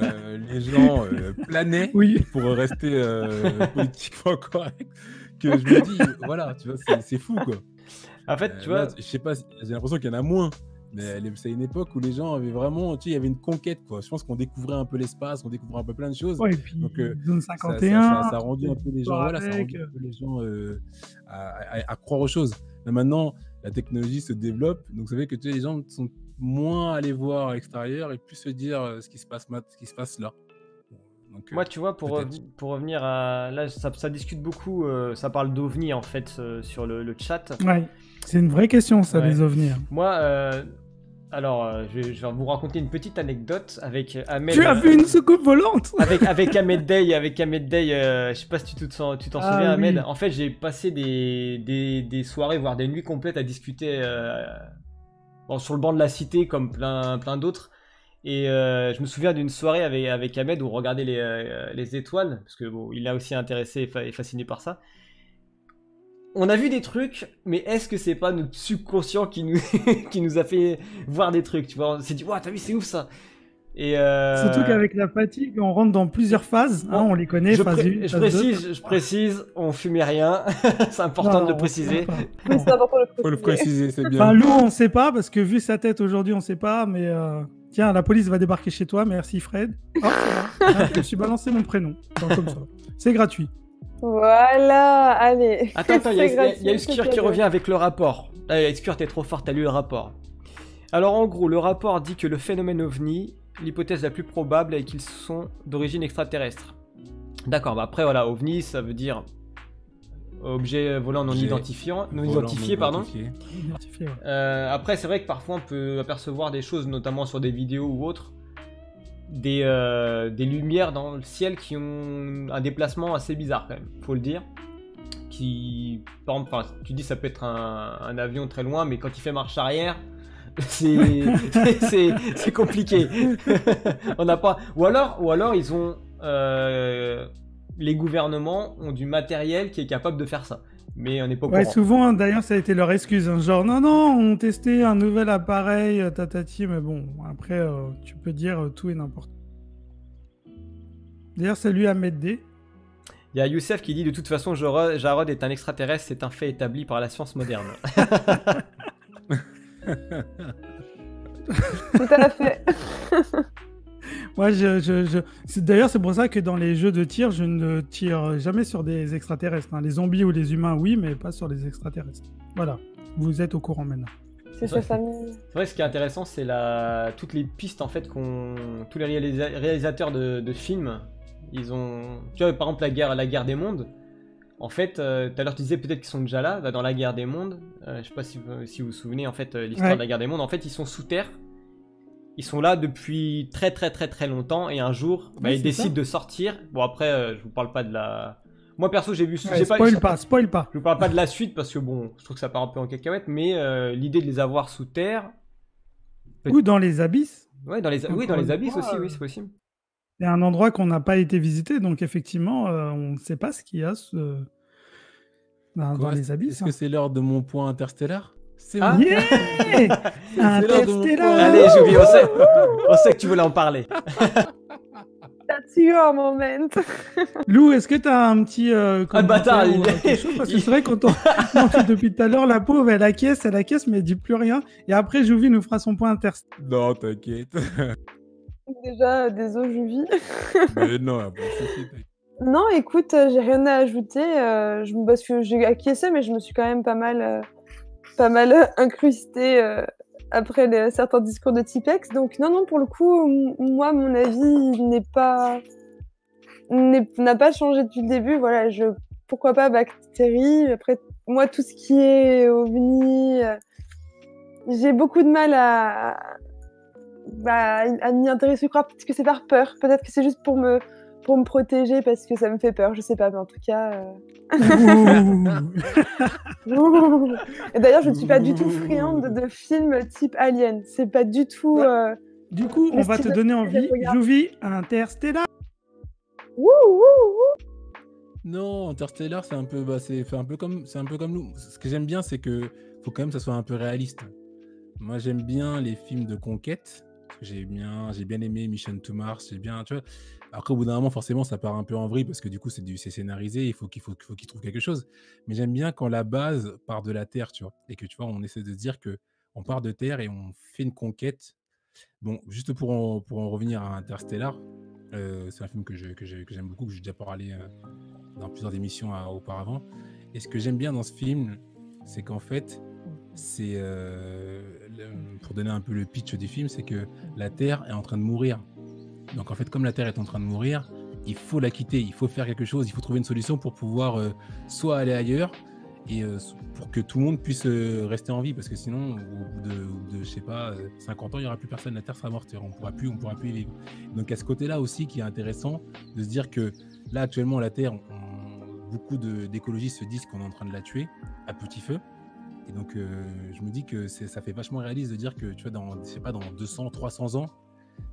les gens planaient pour rester politiquement correct, que je me dis, voilà, tu vois, c'est fou, quoi. En fait, tu vois... Là, je sais pas, j'ai l'impression qu'il y en a moins. Mais c'est une époque où les gens avaient vraiment, tu sais, il y avait une conquête, quoi. Je pense qu'on découvrait un peu l'espace, on découvrait un peu plein de choses. Ouais, et puis, donc, zone 51, ça a rendu un peu les gens, voilà, ça a rendu un peu les gens à croire aux choses. Mais maintenant, la technologie se développe, donc ça fait que tu sais, les gens sont moins allés voir à l'extérieur et plus se dire ce qui se passe là. Donc, moi, tu vois, pour revenir à... Là, ça discute beaucoup, ça parle d'ovnis, en fait, sur le chat. Ouais, c'est une vraie question, ça, les ovnis. Moi... Alors, je vais vous raconter une petite anecdote avec Ahmed. Tu as vu une soucoupe volante? avec Ahmed Day, je sais pas si tu t'en souviens, Ahmed. Oui. En fait, j'ai passé des soirées, voire des nuits complètes à discuter sur le banc de la cité, comme plein d'autres. Et je me souviens d'une soirée avec Ahmed où on regardait les étoiles, parce que bon, il a aussi intéressé et fasciné par ça. On a vu des trucs, mais est-ce que c'est pas notre subconscient qui nous, qui nous a fait voir des trucs, tu vois? On s'est dit, waouh, t'as vu, c'est ouf ça! Et Surtout qu'avec la fatigue, on rentre dans plusieurs phases. On les connaît, phase 1, phase 2. Je précise, on fumait rien. C'est important de le préciser. Oui, c'est important de le préciser. Faut le préciser, c'est bien. Enfin, Lou, on sait pas, parce que vu sa tête aujourd'hui, on sait pas, mais tiens, la police va débarquer chez toi, merci Fred. Oh, je me suis balancé mon prénom. Enfin, comme ça. C'est gratuit. Voilà, allez. Attends, il y a Uskur qui revient avec le rapport. Uskur, t'es trop fort, t'as lu le rapport. Alors en gros, le rapport dit que le phénomène OVNI, l'hypothèse la plus probable est qu'ils sont d'origine extraterrestre. D'accord, bah après voilà, OVNI ça veut dire objet volant non identifié, pardon. Identifié, ouais. Après c'est vrai que parfois on peut apercevoir des choses, notamment sur des vidéos ou autres, des lumières dans le ciel qui ont un déplacement assez bizarre quand même, faut le dire. Qui, par exemple, tu dis ça peut être un avion très loin, mais quand il fait marche arrière, c'est compliqué. On n'a pas. Ou alors ils ont les gouvernements ont du matériel qui est capable de faire ça. Mais on n'est pas au courant. Souvent, d'ailleurs, ça a été leur excuse. Hein, genre, non, on testait un nouvel appareil, tatati, mais bon, après, tu peux dire tout et n'importe quoi. D'ailleurs, salut Ahmed D. Il y a Youssef qui dit de toute façon, Jarod est un extraterrestre, c'est un fait établi par la science moderne. Tout à fait. Moi, d'ailleurs, c'est pour ça que dans les jeux de tir, je ne tire jamais sur des extraterrestres. Hein. Les zombies ou les humains, oui, mais pas sur les extraterrestres. Voilà, vous êtes au courant maintenant. C'est sa famille. C'est vrai, ce qui est intéressant, c'est toutes les pistes en fait tous les réalisateurs de films, ils ont. Tu vois, par exemple, la guerre des mondes. En fait, tout à l'heure tu disais peut-être qu'ils sont déjà là, dans la guerre des mondes. Je sais pas si vous vous souvenez en fait l'histoire de la guerre des mondes. En fait, ils sont sous terre. Ils sont là depuis très très très très longtemps et un jour, ils décident de sortir. Bon après, je vous parle pas de la. Moi perso, j'ai vu. Spoil pas. Je vous parle pas de la suite parce que bon, je trouve que ça part un peu en cacahuète, mais l'idée de les avoir sous terre. Ou dans les abysses. Ouais, dans les abysses aussi, oui, c'est possible. C'est un endroit qu'on n'a pas été visité, donc effectivement, on ne sait pas ce qu'il y a dans les abysses. Est-ce que c'est l'heure de mon point interstellaire? C'est Interstellar. Allez, Jouvi, on sait que tu voulais en parler. That's your moment. Lou, est-ce que tu as un petit bâtard, quelque chose parce que c'est vrai quand on depuis tout à l'heure, la pauvre, elle acquiesce, mais elle dit plus rien. Et après, Jouvi nous fera son point interstellaire. Non, t'inquiète. Déjà, désolé, Jouvi. Mais non, non, écoute, j'ai rien à ajouter. Parce que j'ai acquiescé, mais je me suis quand même pas mal incrustée après certains discours de Tipex. Donc non, pour le coup, moi, mon avis n'a pas changé depuis le début. Voilà, pourquoi pas bactéries. Après, moi, tout ce qui est OVNI, j'ai beaucoup de mal à m'y intéresser. Peut-être que c'est par peur. Peut-être que c'est juste pour me protéger parce que ça me fait peur. Je sais pas, mais en tout cas... Et d'ailleurs, je ne suis pas du tout friande de films type Alien. C'est pas du tout... Du coup, on va te donner envie. Jouvi, Interstellar. Non, Interstellar, c'est un peu comme nous. Ce que j'aime bien, c'est que faut quand même que ça soit un peu réaliste. Moi, j'aime bien les films de conquête. J'ai bien aimé Mission to Mars. Tu vois. Après, au bout d'un moment, forcément, ça part un peu en vrille parce que du coup, c'est scénarisé. Il faut qu'il trouve quelque chose. Mais j'aime bien quand la base part de la Terre, tu vois, et que tu vois, on essaie de se dire que on part de Terre et on fait une conquête. Bon, juste pour en revenir à Interstellar, c'est un film que j'aime beaucoup, que j'ai déjà parlé dans plusieurs émissions auparavant. Et ce que j'aime bien dans ce film, c'est qu'en fait, c'est pour donner un peu le pitch du film, c'est que la Terre est en train de mourir. Donc en fait, comme la Terre est en train de mourir, il faut la quitter, il faut faire quelque chose, il faut trouver une solution pour pouvoir soit aller ailleurs et pour que tout le monde puisse rester en vie, parce que sinon, au bout de je sais pas, 50 ans, il n'y aura plus personne, la Terre sera morte, on pourra plus y vivre. Donc à ce côté-là aussi qui est intéressant de se dire que là actuellement la Terre, beaucoup d'écologistes se disent qu'on est en train de la tuer à petit feu. Et donc, je me dis que ça fait vachement réaliste de dire que, tu vois, dans 200, 300 ans,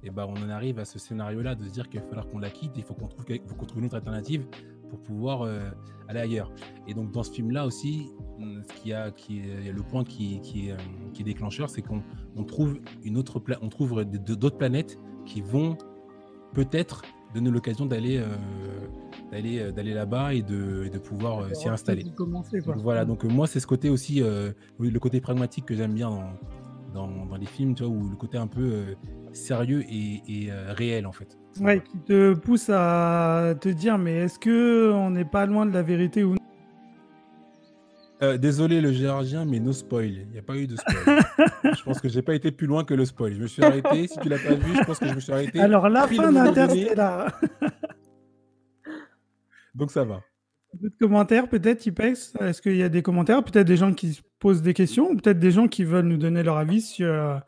et ben on en arrive à ce scénario-là de se dire qu'il va falloir qu'on la quitte, il faut qu'on trouve une autre alternative pour pouvoir aller ailleurs. Et donc dans ce film-là aussi, il y a le point qui est déclencheur, c'est qu'on trouve on trouve d'autres planètes qui vont peut-être donner l'occasion d'aller là-bas et de pouvoir s'y installer. Donc, voilà, donc moi c'est ce côté aussi, le côté pragmatique que j'aime bien dans les films, tu vois, où le côté un peu sérieux et réel en fait. Ouais, qui te pousse à te dire, mais est-ce qu'on n'est pas loin de la vérité ou non? Désolé le géorgien, mais no spoil. Il n'y a pas eu de spoil. Je pense que j'ai pas été plus loin que le spoil. Je me suis arrêté. Si tu l'as pas vu, je pense que je me suis arrêté. Alors la fin d'Interstellar. Donc ça va. D'autres commentaires peut-être, Tipex? Est-ce qu'il y a des commentaires? Peut-être des gens qui se posent des questions, ou peut-être des gens qui veulent nous donner leur avis sur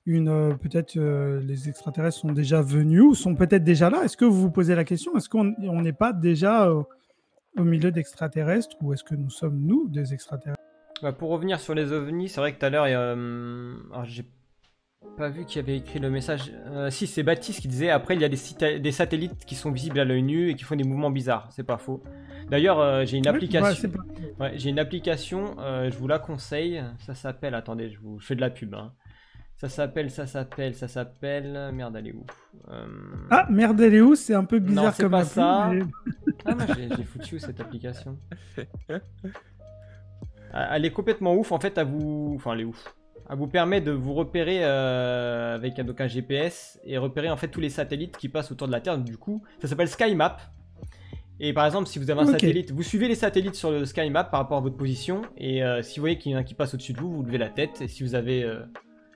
peut-être les extraterrestres sont déjà venus ou sont peut-être déjà là. Est-ce que vous vous posez la question? Est-ce qu'on n'est pas déjà au milieu d'extraterrestres, ou est-ce que nous sommes, nous, des extraterrestres? Pour revenir sur les ovnis, c'est vrai que tout à l'heure, alors j'ai pas vu qui avait écrit le message. Si, c'est Baptiste qui disait après il y a des satellites qui sont visibles à l'œil nu et qui font des mouvements bizarres. C'est pas faux. D'ailleurs, j'ai une application. Ouais, j'ai une application, je vous la conseille. Ça s'appelle. Attendez, je vous fais de la pub. Hein. Ça s'appelle. Merde, elle est où Ah, merde, elle est où? C'est un peu bizarre non, c'est comme pas appli, ça. mais... Ah, moi j'ai foutu où cette application? Elle est complètement ouf. En fait, elle est ouf. Elle vous permet de vous repérer avec donc un GPS et repérer en fait tous les satellites qui passent autour de la Terre. Du coup, ça s'appelle SkyMap. Et par exemple, si vous avez un satellite, vous suivez les satellites sur le SkyMap par rapport à votre position. Et si vous voyez qu'il y en a un qui passe au-dessus de vous, vous levez la tête. Et si vous avez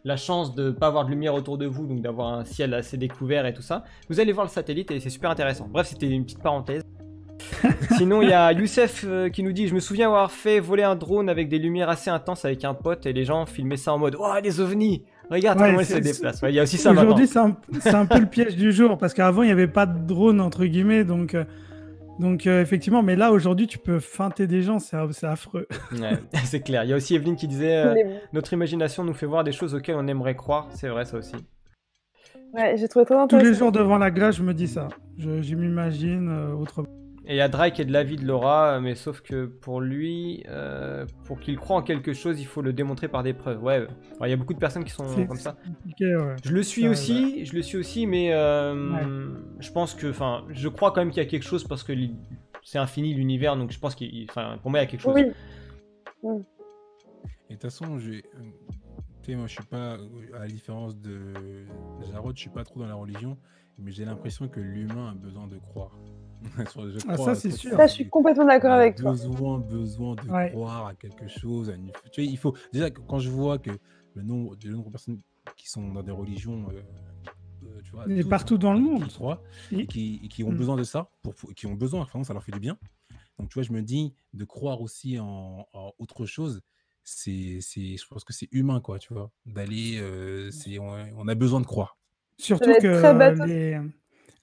la chance de ne pas avoir de lumière autour de vous, donc d'avoir un ciel assez découvert et tout ça, vous allez voir le satellite et c'est super intéressant. Bref, c'était une petite parenthèse. Sinon, il y a Youssef qui nous dit: je me souviens avoir fait voler un drone avec des lumières assez intenses avec un pote et les gens filmaient ça en mode oh, les ovnis, regarde comment ils se déplacent. Il y a aussi ça maintenant. Aujourd'hui, c'est un peu le piège du jour parce qu'avant, il n'y avait pas de drone, entre guillemets. Donc effectivement, mais là, aujourd'hui, tu peux feinter des gens, c'est affreux. Ouais, c'est clair. Il y a aussi Evelyne qui disait notre imagination nous fait voir des choses auxquelles on aimerait croire. C'est vrai, ça aussi. Ouais, j'ai trouvé très intéressant. Tous les jours devant la glace, je me dis ça. Je m'imagine autrement. Et il y a Drake qui est de l'avis de Laura, mais sauf que pour lui, pour qu'il croie en quelque chose, il faut le démontrer par des preuves. Ouais, alors, il y a beaucoup de personnes qui sont comme ça. Ouais. Je le suis aussi, mais je pense que, je crois quand même qu'il y a quelque chose parce que c'est infini l'univers, donc je pense pour moi il y a quelque chose. Oui. Et de toute façon, moi je suis pas, à la différence de Jarod, je suis pas trop dans la religion, mais j'ai l'impression que l'humain a besoin de croire. Ça c'est sûr. Ça, je suis complètement d'accord avec toi. Besoin de croire à quelque chose. Tu vois, il faut déjà, quand je vois que le nombre de personnes qui sont dans des religions, tu vois, partout dans le monde, qui croient et qui ont besoin de ça, qui ont besoin, enfin, ça leur fait du bien. Donc tu vois, je me dis de croire aussi en autre chose. Je pense que c'est humain, quoi, tu vois, d'aller, on a besoin de croire. Surtout que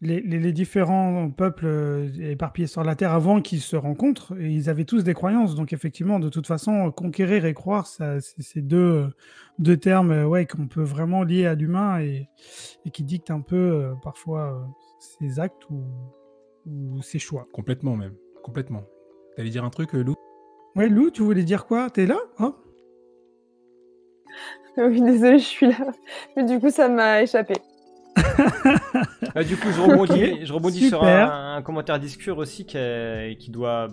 les différents peuples éparpillés sur la Terre avant qu'ils se rencontrent, et ils avaient tous des croyances. Donc effectivement, de toute façon, conquérir et croire, c'est deux termes qu'on peut vraiment lier à l'humain et qui dictent un peu parfois ses actes ou ses choix. Complètement même, complètement. T'allais dire un truc, Lou? Ouais, Lou, tu voulais dire quoi? T'es là? Oh. Oui, désolé, je suis là. Mais du coup, ça m'a échappé. Du coup, je rebondis sur un commentaire Discure aussi qui doit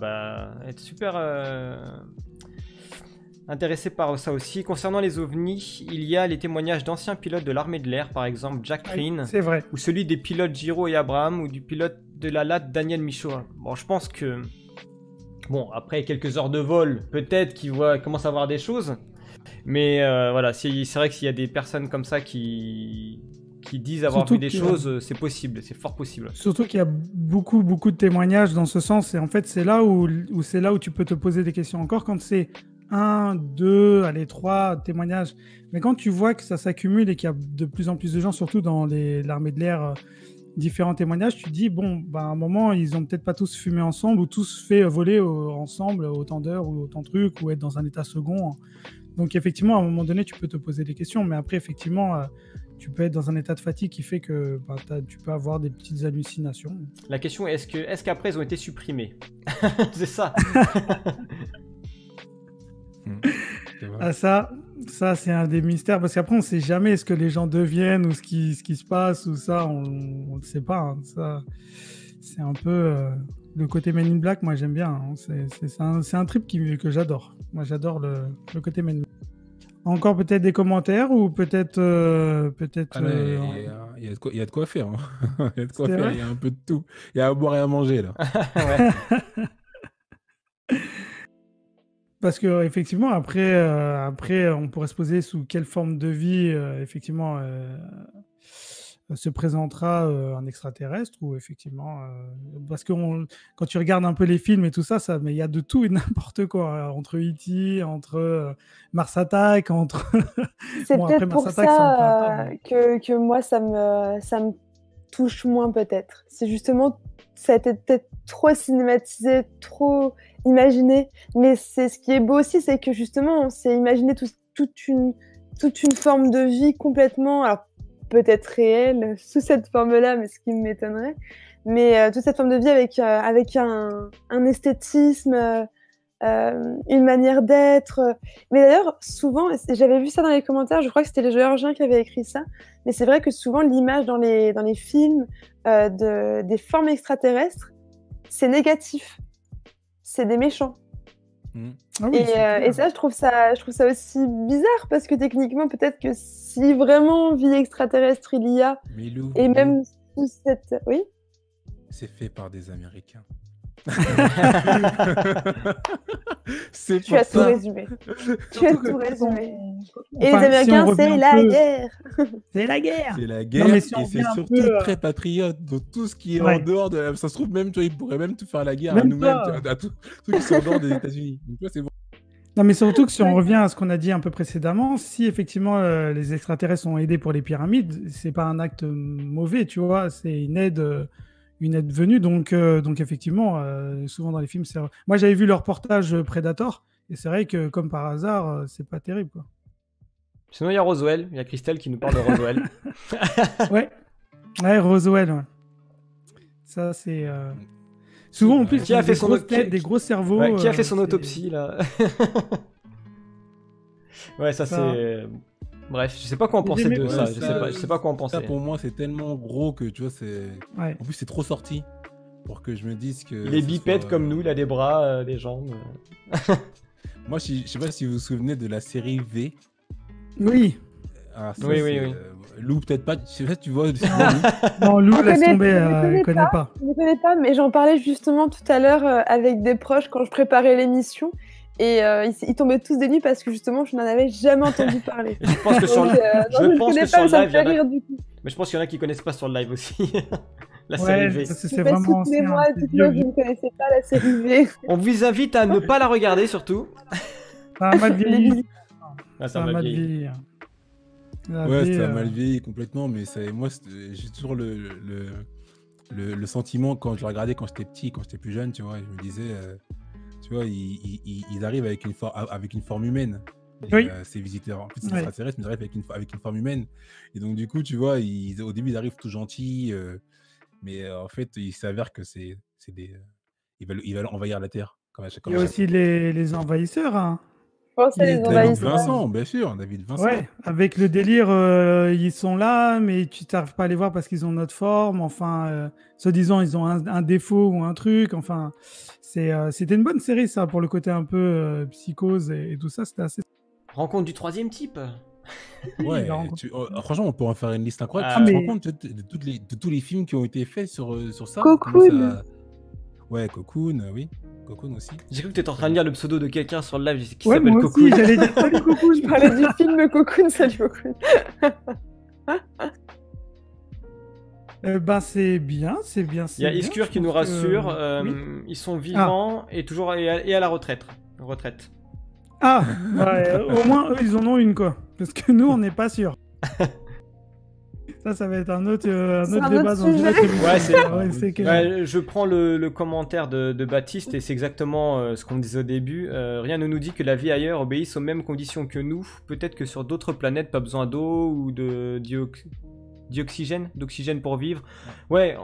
être super intéressé par ça aussi. Concernant les ovnis, il y a les témoignages d'anciens pilotes de l'armée de l'air, par exemple Jack Green, c'est vrai, ou celui des pilotes Giro et Abraham, ou du pilote de la LAT Daniel Michaud. Bon, je pense que après quelques heures de vol, peut-être qu'ils commencent à voir des choses. Mais voilà, c'est vrai que s'il y a des personnes comme ça qui disent avoir vu des choses, c'est possible, c'est fort possible. Surtout qu'il y a beaucoup de témoignages dans ce sens, et en fait c'est là où tu peux te poser des questions encore quand c'est 1, 2, allez 3 témoignages. Mais quand tu vois que ça s'accumule et qu'il y a de plus en plus de gens, surtout dans l'armée de l'air, différents témoignages, tu te dis à un moment ils ont peut-être pas tous fumé ensemble ou tous fait voler ensemble autant d'heures ou autant de trucs ou être dans un état second. Donc effectivement à un moment donné tu peux te poser des questions, mais après effectivement tu peux être dans un état de fatigue qui fait que tu peux avoir des petites hallucinations. La question est, est-ce qu'après ils ont été supprimés? C'est ça. Ah, ça c'est un des mystères, parce qu'après on sait jamais ce que les gens deviennent ou ce qui se passe, ou ça on ne sait pas, hein. Ça, c'est un peu le côté Men in Black, moi j'aime bien, hein. C'est un trip que j'adore. Moi j'adore le côté Men in Black. Encore peut-être des commentaires, ou peut-être il y a de quoi faire, hein. Il y a de quoi C'est faire, vrai. il y a un peu de tout. Il y a à boire et à manger là. Ouais. Parce que effectivement après on pourrait se poser sous quelle forme de vie effectivement se présentera un extraterrestre, ou effectivement parce que quand tu regardes un peu les films et tout ça, mais il y a de tout et n'importe quoi, hein, entre E.T., entre Mars Attack, entre C'est Bon, après, peut-être pour Mars Attack, ça me parle pas, ça mais- que moi, ça me touche moins, peut-être. C'est justement, ça a été peut-être trop cinématisé, trop imaginé. Mais c'est ce qui est beau aussi, c'est que justement, on s'est imaginé toute une forme de vie complètement, alors peut-être réelle, sous cette forme-là, mais ce qui m'étonnerait. Mais toute cette forme de vie avec un esthétisme, une manière d'être. Mais d'ailleurs, souvent, j'avais vu ça dans les commentaires, je crois que c'était les Géorgiens qui avaient écrit ça, mais c'est vrai que souvent, l'image dans les films des formes extraterrestres, c'est négatif. C'est des méchants. Ah oui, c'est clair. Et ça, je trouve ça aussi bizarre, parce que techniquement, peut-être que si vraiment vie extraterrestre il y a, Milou, et Milou, même sous cette... Oui. c'est fait par des Américains. C'est Tu as pour tout ça. résumé. Tu as tout résumé. Et les Enfin, si Américains, on revient c'est un la peu- guerre. C'est la guerre. C'est la guerre, mais si on et c'est revient un surtout peu, très patriote. Donc tout ce qui est Ouais. en dehors de... Ça se trouve, même, tu vois, ils pourraient même te faire la guerre à Même nous-mêmes, pas. à tous ceux qui sont en dehors des États-Unis. Donc, tu vois, c'est bon. Non, mais surtout que si on Ouais. revient à ce qu'on a dit un peu précédemment, si effectivement les extraterrestres ont aidé pour les pyramides, c'est pas un acte mauvais, tu vois, c'est une aide venue. Donc effectivement, souvent dans les films, c'est... Moi, j'avais vu le reportage Predator, et c'est vrai que comme par hasard, c'est pas terrible, quoi. Sinon, il y a Roswell. Il y a Christelle qui nous parle de Roswell. Ouais, Roswell. Ouais. Ça, c'est... Souvent, en plus, Qui a ils ont fait des son grosses au- têtes, qui- des gros cerveaux. Ouais, qui a fait son c'est- autopsie, là? Ouais, ça, Ça. c'est... Bref, je sais pas quoi en Mais penser j'aimais de pas ça. ça. Je sais pas quoi en penser. Ça, pour moi, c'est tellement gros que, tu vois, c'est... Ouais. En plus, c'est trop sorti pour que je me dise que... Il est ce bipède soit, comme nous, il a des bras, des jambes. Moi, je sais pas si vous vous souvenez de la série V. Oui. Ah, ça, Oui, c'est, oui. Lou, peut-être pas. Je sais pas si tu vois. Non, Lou, Je laisse connais- tomber, je elle connais connaît pas. Je ne connais pas, mais j'en parlais justement tout à l'heure avec des proches quand je préparais l'émission. Et ils tombaient tous des nues parce que justement, je n'en avais jamais entendu parler. Et je pense que sur Donc, le... non, je pense connais que pas, sur le ça me live, il y fait en a... rire du coup. Mais je pense qu'il y en a qui connaissent pas sur le live aussi. La série Ouais, V. parce que Mais c'est vraiment soutenez-moi, ancien, c'est dites-moi vieux. que vous ne connaissez pas la série V. On vous invite à ne pas la regarder, surtout. Ça a mal vieilli. Ah, Ça a mal vieilli. La Ouais, V, ça a mal vieilli complètement, mais moi, j'ai toujours le sentiment, quand je le regardais quand j'étais petit, quand j'étais plus jeune, tu vois, je me disais, tu vois, ils arrivent avec une forme humaine. Oui. Ces visiteurs, en fait, c'est Ouais. extraterrestres, mais ils arrivent avec une forme humaine. Et donc, du coup, tu vois, au début, ils arrivent tout gentils, mais en fait, il s'avère que c'est des. Ils veulent envahir la Terre. Il y a aussi les envahisseurs, hein. Je pense à les David David envahisseurs. Vincent, bien sûr, David Vincent. Ouais, avec le délire, ils sont là, mais tu n'arrives pas à les voir parce qu'ils ont notre forme. Enfin, soi-disant, ils ont un défaut ou un truc. Enfin, c'était une bonne série, ça, pour le côté un peu psychose et tout ça. C'était assez. Rencontre du troisième type. Ouais, il a rencontré- franchement, on pourrait en faire une liste incroyable. Ah, Tu te mais- rends compte de tous les films qui ont été faits sur ça? Cocoon. Comment ça- Ouais, Cocoon, oui. Cocoon aussi. J'ai cru que tu étais en train de lire le pseudo de quelqu'un sur le live qui Ouais, s'appelle moi Cocoon. aussi, j'allais dire salut Cocoon. Je parlais du film Cocoon, salut Cocoon. Ben, c'est bien, c'est bien. Il y a c'est bien, Iskur je qui nous pense que- rassure, Oui. ils sont vivants et toujours et à la retraite. Retraite. Ah, ouais, au moins, eux, ils en ont une, quoi. Parce que nous, on n'est pas sûr. Ça va être un autre C'est un débat autre dans une sujet. autre émission. Ouais, c'est- Ouais, c'est que- Ouais, je prends le commentaire de Baptiste et c'est exactement ce qu'on disait au début. Rien ne nous dit que la vie ailleurs obéisse aux mêmes conditions que nous. Peut-être que sur d'autres planètes, pas besoin d'eau ou d'oxygène pour vivre. Ouais,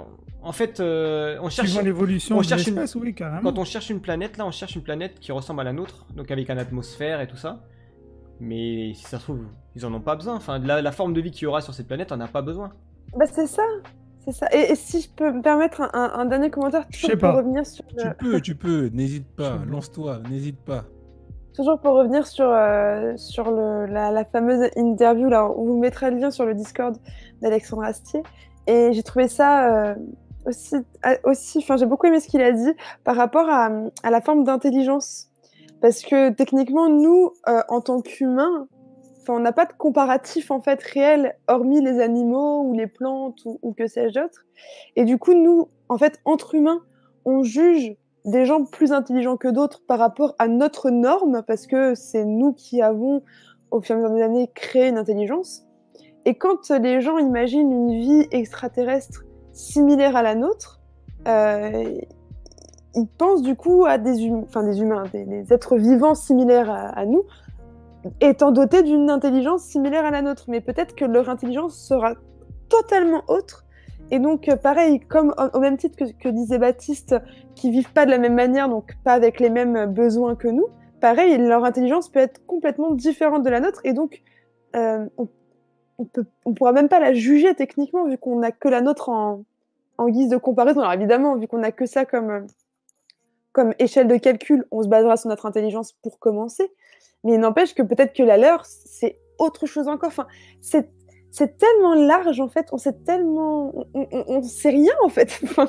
en fait, on cherche. Suivant l'évolution on de cherche l'espèce, oui, carrément. Quand on cherche une planète, là, on cherche une planète qui ressemble à la nôtre, donc avec une atmosphère et tout ça. Mais si ça se trouve, ils en ont pas besoin. Enfin, la forme de vie qu'il y aura sur cette planète, on n'a pas besoin. Bah, c'est ça. C'est ça. Et si je peux me permettre un dernier commentaire, Je toujours sais pour pas. revenir sur Tu peux, n'hésite pas, lance-toi, n'hésite pas. toujours pour revenir sur la fameuse interview, là, on vous mettra le lien sur le Discord d'Alexandre Astier. Et j'ai trouvé ça aussi, enfin, j'ai beaucoup aimé ce qu'il a dit par rapport à la forme d'intelligence. Parce que techniquement, nous, en tant qu'humains, enfin, on n'a pas de comparatif en fait réel, hormis les animaux ou les plantes ou que sais-je d'autre. Et du coup, nous, en fait, entre humains, on juge des gens plus intelligents que d'autres par rapport à notre norme, parce que c'est nous qui avons, au fur et à mesure des années, créé une intelligence. Et quand les gens imaginent une vie extraterrestre similaire à la nôtre, ils pensent du coup à des humains, des êtres vivants similaires à nous, étant dotés d'une intelligence similaire à la nôtre. Mais peut-être que leur intelligence sera totalement autre. Et donc, pareil, comme au même titre que disait Baptiste, qui vivent pas de la même manière, donc pas avec les mêmes besoins que nous, pareil, leur intelligence peut être complètement différente de la nôtre. Et donc, on pourra même pas la juger techniquement, vu qu'on n'a que la nôtre en guise de comparaison. Alors évidemment, vu qu'on n'a que ça comme échelle de calcul, on se basera sur notre intelligence pour commencer. Mais il n'empêche que peut-être que la leur, c'est autre chose encore. Enfin, c'est tellement large, en fait. On sait tellement... On sait rien, en fait. Enfin,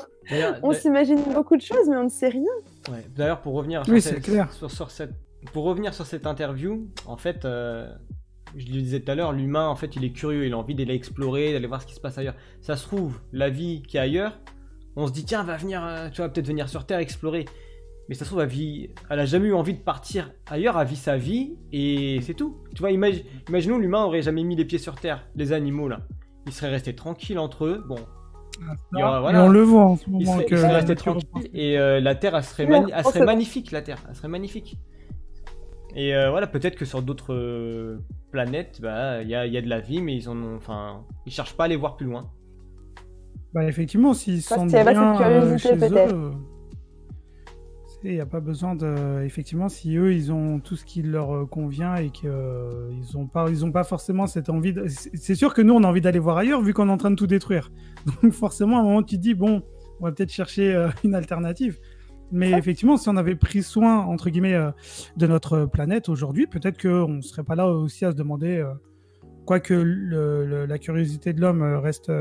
on s'imagine beaucoup de choses, mais on ne sait rien. Ouais. D'ailleurs, pour revenir Oui, c'est clair. Pour revenir sur cette interview, en fait, je le disais tout à l'heure, l'humain, en fait, il est curieux. Il a envie d'aller explorer, d'aller voir ce qui se passe ailleurs. Ça se trouve, la vie qui est ailleurs, on se dit, tiens, tu vas peut-être venir sur Terre explorer. Mais ça se trouve, elle a jamais eu envie de partir ailleurs, elle vit sa vie, et c'est tout. Tu vois, imaginons, l'humain aurait jamais mis les pieds sur Terre, les animaux, là. Ils seraient restés tranquilles entre eux, bon. Et on le voit en ce Ils moment. seraient restés tranquilles, et la Terre, elle serait magnifique, la Terre. Elle serait magnifique. Et voilà, peut-être que sur d'autres planètes, bah, y a de la vie, mais ils cherchent pas à aller voir plus loin. Bah, effectivement, s'ils sont qu'il y a pas bien cette curiosité, chez peut-être. eux, il n'y a pas besoin de... Effectivement, si eux, ils ont tout ce qui leur convient et qu'ils n'ont pas forcément cette envie... C'est sûr que nous, on a envie d'aller voir ailleurs, vu qu'on est en train de tout détruire. Donc forcément, à un moment, tu te dis, bon, on va peut-être chercher une alternative. Mais effectivement, si on avait pris soin, entre guillemets, de notre planète aujourd'hui, peut-être qu'on ne serait pas là aussi à se demander... Quoique la curiosité de l'homme reste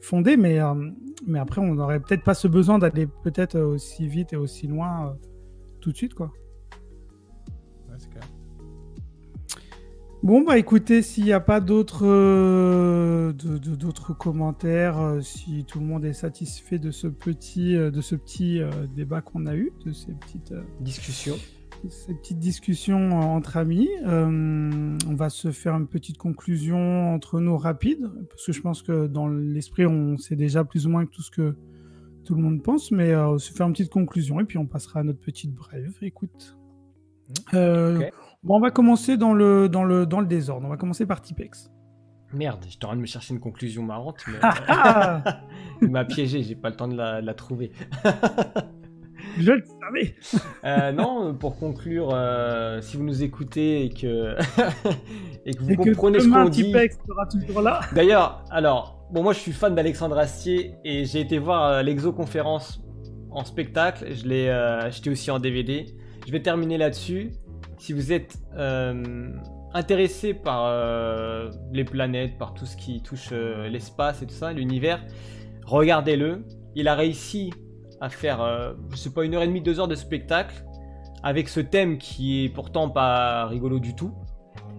fondée, mais après, on n'aurait peut-être pas ce besoin d'aller peut-être aussi vite et aussi loin tout de suite, quoi. Ouais, c'est clair. Bon, bah écoutez, s'il n'y a pas d'autres commentaires, si tout le monde est satisfait de ce petit débat qu'on a eu, de ces petites discussions entre amis, on va se faire une petite conclusion entre nous rapide, parce que je pense que dans l'esprit, on sait déjà plus ou moins tout ce que tout le monde pense, mais on se faire une petite conclusion et puis on passera à notre petite brève. Écoute. Okay. Bon, on va commencer dans le désordre. On va commencer par Tipex. Merde, j'étais en train de me chercher une conclusion marrante, mais il m'a piégé, j'ai pas le temps de la trouver. Je le savais. Non, pour conclure, si vous nous écoutez et que vous comprenez ce qu'on dit. Tipex sera toujours là. D'ailleurs, alors, bon, moi je suis fan d'Alexandre Astier et j'ai été voir l'exoconférence en spectacle. J'étais aussi en DVD. Je vais terminer là-dessus. Si vous êtes intéressé par les planètes, par tout ce qui touche l'espace et tout ça, l'univers, regardez-le. Il a réussi à faire, je sais pas, 1h30, 2 heures de spectacle avec ce thème qui est pourtant pas rigolo du tout.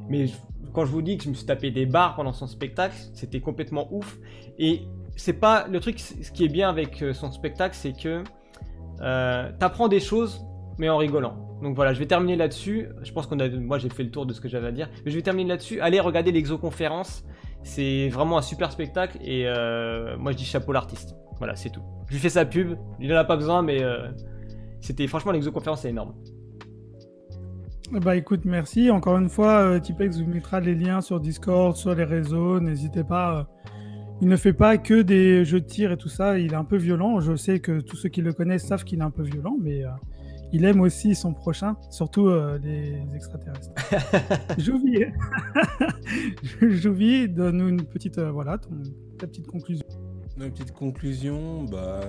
Mais quand je vous dis que je me suis tapé des barres pendant son spectacle, c'était complètement ouf. Et c'est pas le truc, ce qui est bien avec son spectacle, c'est que t'apprends des choses, mais en rigolant. Donc voilà, je vais terminer là-dessus. Je pense moi j'ai fait le tour de ce que j'avais à dire. Mais je vais terminer là-dessus. Allez regarder l'exoconférence. C'est vraiment un super spectacle et moi je dis chapeau l'artiste. Voilà, c'est tout. Je lui fais sa pub, il en a pas besoin, mais c'était franchement l'exoconférence, c'est énorme. Bah écoute, merci. Encore une fois, Tipex vous mettra les liens sur Discord, sur les réseaux. N'hésitez pas. Il ne fait pas que des jeux de tir et tout ça. Il est un peu violent. Je sais que tous ceux qui le connaissent savent qu'il est un peu violent, mais il aime aussi son prochain, surtout les extraterrestres. Jouvi, Jouvi, donne-nous une petite, ta petite conclusion. Une petite conclusion, bah,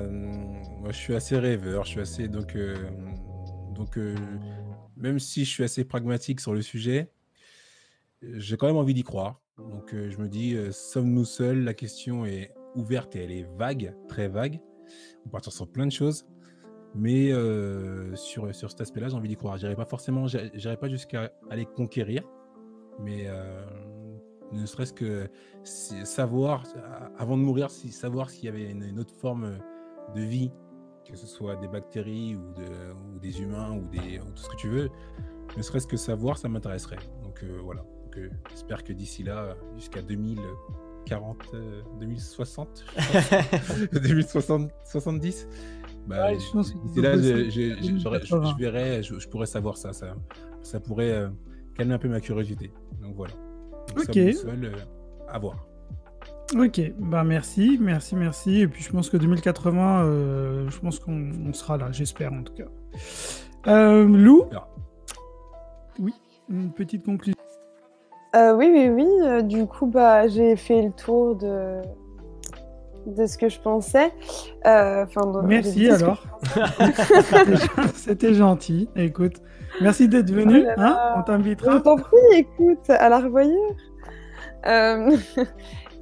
moi je suis assez rêveur, je suis assez même si je suis assez pragmatique sur le sujet, j'ai quand même envie d'y croire. Donc je me dis, sommes-nous seuls? La question est ouverte et elle est vague, très vague. On part sur plein de choses, mais sur cet aspect-là, j'ai envie d'y croire. J'irai pas jusqu'à aller conquérir, mais ne serait-ce que savoir, avant de mourir, savoir s'il y avait une autre forme de vie, que ce soit des bactéries ou des humains ou tout ce que tu veux, ne serait-ce que savoir, ça m'intéresserait. Donc voilà. Donc, j'espère que d'ici là, jusqu'à 2040, 2060, 2070, bah, Ouais, je pense que d'ici là, je verrai, je pourrais savoir ça. Ça pourrait calmer un peu ma curiosité. Donc voilà. Donc, Ok. seul, à voir. Ok, bah merci. Et puis je pense que 2080, je pense qu'on sera là, j'espère en tout cas. Lou, Alors, oui, une petite conclusion. Oui. Du coup, bah, j'ai fait le tour de ce que je pensais. Merci alors. C'était gentil. Écoute, merci d'être venu. Oh là là. On Je t'invitera. t'en prie, écoute, à la revoyure.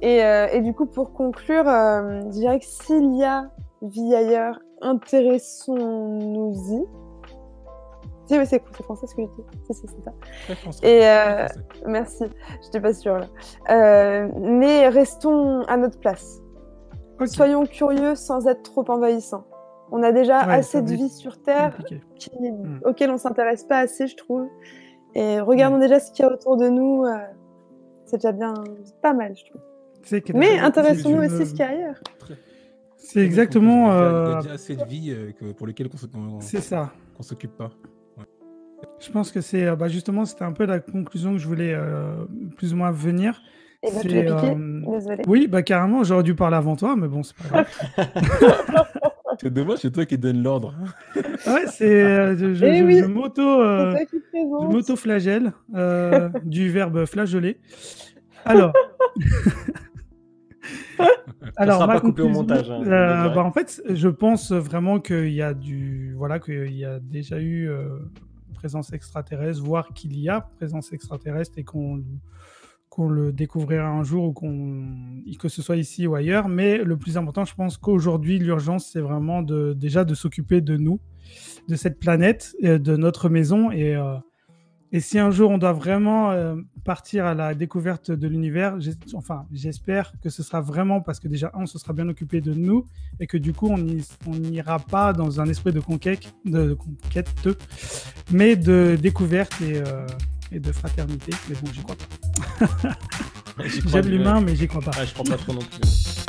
Et du coup, pour conclure, je dirais que s'il y a vie ailleurs, intéressons-nous-y. Si, oui, c'est français ce que je dis. Si, c'est ça. très français, Et très français. merci, je n'étais pas sûre là. Mais restons à notre place. Ok. Soyons curieux sans être trop envahissants. On a déjà Ouais, assez ça de va être vie sur Terre compliqué. auquel on ne s'intéresse pas assez, je trouve. Et regardons déjà ce qu'il y a autour de nous. C'est déjà bien pas mal, je trouve. C'est clair. Mais Je intéressons-nous me- aussi ce qu'il y a ailleurs. C'est exactement. Il y a déjà assez de vie pour lesquelles C'est ça. qu'on s'occupe pas. Je pense que c'est justement, c'était un peu la conclusion que je voulais plus ou moins venir. Et ben, je C'est, l'ai piqué. Désolée. Oui, bah carrément, j'aurais dû parler avant toi, mais bon, c'est pas grave. C'est dommage, c'est toi qui donne l'ordre. Ouais, c'est Eh oui. je C'est toi qui te je présente. m'auto-flagelle du verbe flageoler. Alors, sera ma pas coupé au conclusion, montage, hein, en fait, je pense vraiment qu'il y a qu'il y a déjà eu présence extraterrestre, voire qu'il y a présence extraterrestre et qu'on le découvrira un jour ou que ce soit ici ou ailleurs. Mais le plus important, je pense qu'aujourd'hui, l'urgence, c'est vraiment déjà de s'occuper de nous, de cette planète, de notre maison. Et si un jour on doit vraiment partir à la découverte de l'univers, j'espère que ce sera vraiment parce que déjà, on se sera bien occupé de nous et que du coup, on n'ira pas dans un esprit de conquête, mais de découverte et de fraternité. Mais bon, j'y crois pas. J'y crois J'aime bien. l'humain, mais j'y crois pas. Ouais, je crois pas trop non plus.